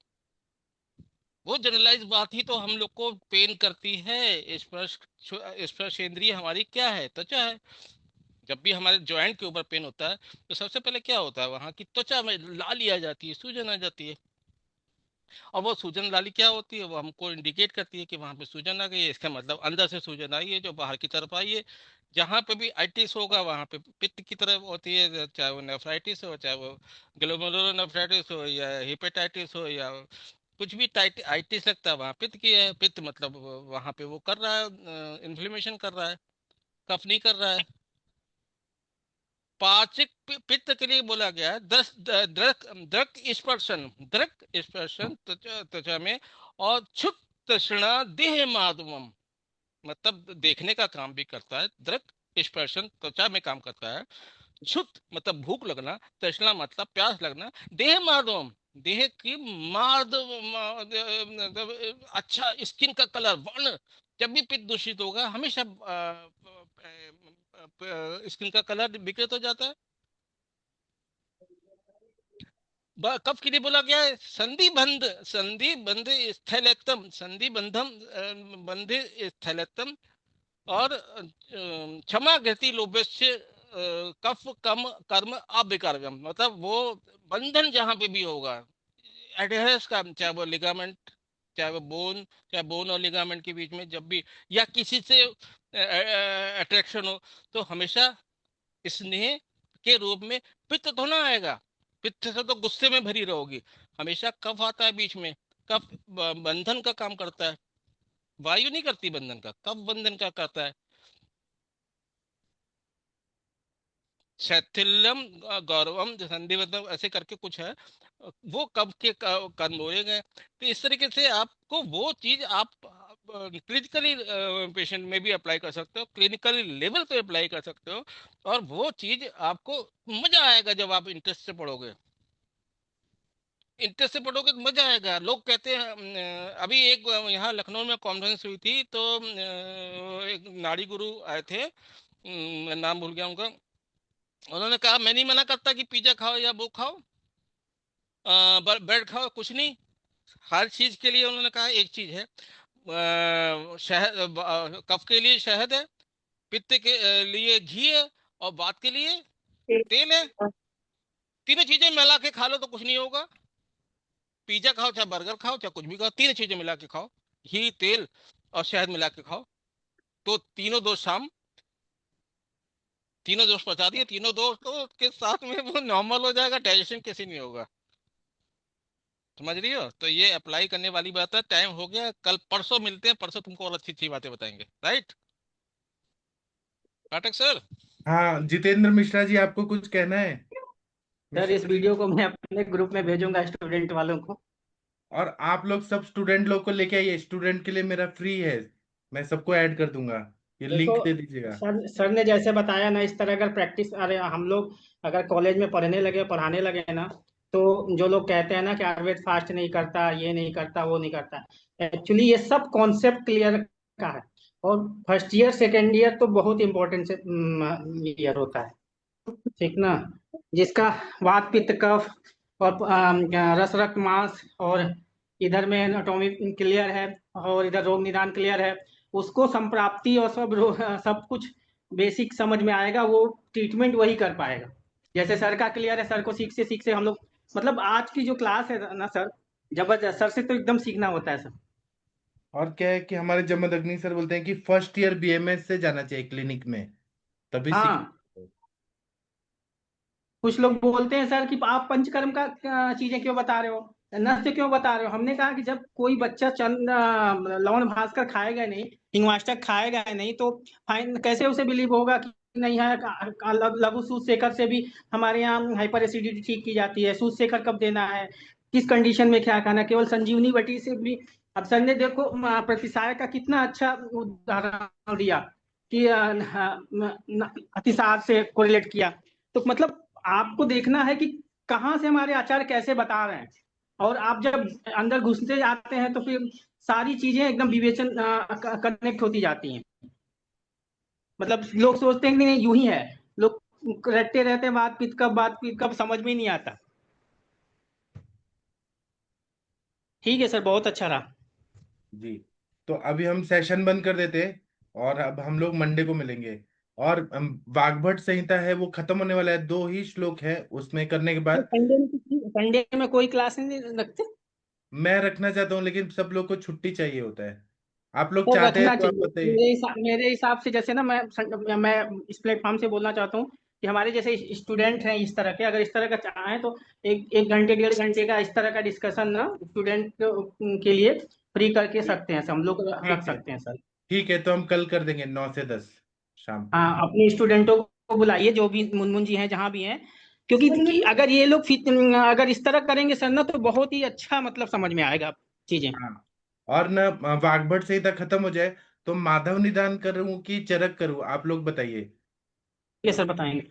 वो जनरलाइज बात ही तो हम लोग को पेन करती है। स्पर्श, स्पर्श इंद्रिय हमारी क्या है, त्वचा है। जब भी हमारे ज्वाइंट के ऊपर पेन होता है तो सबसे पहले क्या होता है, वहां की त्वचा में लाली आ जाती है, सूजन आ जाती है। और वो सूजन लाली क्या होती है, वो हमको इंडिकेट करती है कि वहां पे सूजन आ गई है, इसका मतलब अंदर से सूजन आई है जो बाहर की तरफ आई है। जहां पे भी आइटिस होगा वहां पे पित्त की तरफ होती है, चाहे वो नेफ्राइटिस हो, चाहे वो ग्लोमेरुलोनेफ्राइटिस हो, या हेपेटाइटिस हो, या कुछ भी टाइट आइटिस लगता है वहां पित्त की है। पित्त मतलब वहां पे वो कर रहा है, इन्फ्लेमेशन कर रहा है, कफ नहीं कर रहा है। पाचक पित्त के लिए बोला गया है, दस द्रक द्रक स्पर्शन, द्रक स्पर्शन त्वचा में, और क्षुत तृष्णा देह माधवम, मतलब देखने का काम भी करता है, द्रक स्पर्शन त्वचा में काम करता है, क्षुत मतलब भूख लगना, तृष्णा मतलब प्यास लगना, देह माधवम देह की मतलब अच्छा स्किन का कलर, वर्ण। जब भी पित्त दूषित होगा हमेशा स्किन का कलर विकृत हो जाता है। कफ के लिए बोला गया है संधि बंध स्थैलेत्तम, संधि बंधम बंध स्थैलेत्तम, और क्षमा गति लोभस्य कफ कम कर्म अविकर्म, मतलब वो बंधन जहां पे भी होगा, एडहेरेंस का, चाहे वो लिगामेंट, चाहे वो बोन, चाहे बोन और लिगामेंट के बीच में जब भी, या किसी से अट्रैक्शन हो, तो हमेशा स्नेह के रूप में पित्त धोना आएगा। पित्त से तो गुस्से में भरी रहोगी, हमेशा कफ आता है बीच में। कफ बंधन का काम करता है, वायु नहीं करती बंधन का, कफ बंधन का करता है। शैथिल्यम गौरवम संधिवतम, ऐसे करके कुछ है, वो कब के कर्म बोले गए। तो इस तरीके से आपको वो चीज आप क्लिनिकली पेशेंट में भी अप्लाई कर सकते हो, क्लिनिकली लेवल पे अप्लाई कर सकते हो, और वो चीज आपको मजा आएगा जब आप इंटरेस्ट से पढ़ोगे। इंटरेस्ट से पढ़ोगे तो मजा आएगा। लोग कहते हैं अभी एक यहाँ लखनऊ में कॉन्फ्रेंस हुई थी, तो एक नाड़ी गुरु आए थे, मैं नाम भूल गया उनका। उन्होंने कहा मैं नहीं मना करता कि पिज्जा खाओ या वो खाओ, ब्रेड खाओ, कुछ नहीं। हर चीज के लिए उन्होंने कहा एक चीज है, शहद, कफ के लिए शहद है, पित्त के लिए घी है, और बात के लिए तेल है। तीनों चीजें मिला के खा लो तो कुछ नहीं होगा। पिज्जा खाओ, चाहे बर्गर खाओ, चाहे कुछ भी खाओ, तीनों चीजें मिला के खाओ, घी, तेल और शहद मिला के खाओ, तो तीनों दोष शाम, तीनों दोष पचा दिए, तीनों दोस्तों के साथ में वो नॉर्मल हो जाएगा, डाइजेशन कैसे नहीं होगा। समझ रही हो? तो ये अप्लाई करने वाली बात है। टाइम हो गया, कल परसों मिलते हैं, परसों तुमको और अच्छी अच्छी बातें बताएंगे। राइट पाठक सर? हाँ जितेंद्र मिश्रा जी, आपको कुछ कहना है? सर इस वीडियो को मैं अपने ग्रुप में भेजूंगा स्टूडेंट वालों को। और आप लोग सब स्टूडेंट लोग को लेके आइए, स्टूडेंट के लिए मेरा फ्री है, मैं सबको ऐड कर दूंगा, ये देखो लिंक दे दीजिएगा। सर ने जैसे बताया ना, इस तरह अगर प्रैक्टिस, अरे हम लोग अगर कॉलेज में पढ़ाने लगे ना, तो जो लोग कहते हैं ना कि आयुर्वेद फास्ट नहीं करता, ये नहीं करता, वो नहीं करता, एक्चुअली ये सब कॉन्सेप्ट क्लियर का है। और फर्स्ट ईयर सेकेंड ईयर तो बहुत इंपॉर्टेंट से ईयर होता है, ठीक ना। जिसका वात पित्त कफ और रस रक्त मांस, और इधर में एनाटॉमी क्लियर है, और इधर रोग निदान क्लियर है, उसको संप्राप्ति और सब कुछ बेसिक समझ में आएगा, वो ट्रीटमेंट वही कर पाएगा। जैसे सर का क्लियर है, सर को सीख से हम लोग, मतलब आज की जो क्लास है ना सर, जबरदस्त। सर से तो एकदम सीखना होता है सर। और क्या है कि हमारे जमदग्नि सर बोलते हैं कि फर्स्ट ईयर बीएमएस से जाना चाहिए क्लिनिक में, तभी सीख। हाँ, कुछ लोग बोलते हैं सर कि आप पंचकर्म का चीजें क्यों बता रहे हो, नस्य क्यों बता रहे हो। हमने कहा कि जब कोई बच्चा लवण भास्कर खाएगा नहीं, हिंगवाष्टक खाएगा नहीं, तो फाइन कैसे उसे बिलीव होगा कि नहीं है। लघु सूत शेखर से भी हमारे यहाँ हाइपर एसिडिटी ठीक की जाती है। सूत शेखर कब देना है, किस कंडीशन में क्या खाना, केवल संजीवनी बटी से भी। अब सर ने देखो प्रतिसाय का कितना अच्छा उदाहरण दिया कि अतिसार से कोरिलेट किया। तो मतलब आपको देखना है कि कहाँ से हमारे आचार्य कैसे बता रहे हैं, और आप जब अंदर घुसते जाते हैं तो फिर सारी चीजें एकदम विवेचन कनेक्ट होती जाती हैं। मतलब लोग सोचते हैं कि नहीं यूं ही है, लोग रटते रहते हैं, बात पित कब समझ में ही नहीं आता। ठीक है सर, बहुत अच्छा रहा। जी, तो अभी हम सेशन बंद कर देते हैं, और अब हम लोग मंडे को मिलेंगे। और वाग्भट संहिता है वो खत्म होने वाला है, 2 ही श्लोक है उसमें करने के बाद। संडे में कोई क्लास नहीं रखते? मैं रखना चाहता हूँ, लेकिन सब लोग को छुट्टी चाहिए होता है। आप लोग तो चाहते हैं रखना तो आप चाहिए। बताइए। मेरे हिसाब से जैसे ना, मैं इस प्लेटफॉर्म से बोलना चाहता हूँ कि हमारे जैसे स्टूडेंट हैं इस तरह के, अगर इस तरह का चाहें तो एक घंटे 1.5 घंटे का इस तरह का डिस्कशन ना स्टूडेंट के लिए फ्री करके सकते हैं, हम लोग रख ठीक है, सकते हैं सर। ठीक है, तो हम कल कर देंगे 9 से 10 शाम को। हाँ, अपने स्टूडेंटों को बुलाइए, जो भी मुनमुन जी हैं जहाँ भी हैं, क्योंकि अगर ये लोग अगर इस तरह करेंगे सर ना, तो बहुत ही अच्छा मतलब समझ में आएगा चीजें। हाँ, और न वाग्भट संहिता खत्म हो जाए तो माधव निदान करूं कि चरक करूं, आप लोग बताइए। ये सर बताएंगे।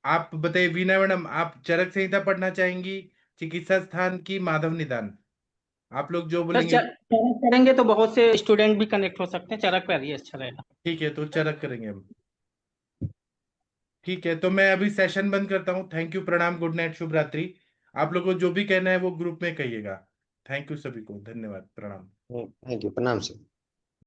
आप बताइए वीना मैडम, आप चरक संहिता पढ़ना चाहेंगी, चिकित्सा स्थान की माधव निदान, आप लोग जो सर बोलेंगे। चरक करेंगे तो बहुत से स्टूडेंट भी कनेक्ट हो सकते हैं, चरक पर ही अच्छा रहेगा। ठीक है, तो चरक करेंगे हम। ठीक है, तो मैं अभी सेशन बंद करता हूँ। थैंक यू, प्रणाम, गुड नाइट, शुभ रात्रि। आप लोग को जो भी कहना है वो ग्रुप में कहिएगा। थैंक यू सभी को, धन्यवाद, प्रणाम। थैंक यू, प्रणाम सर।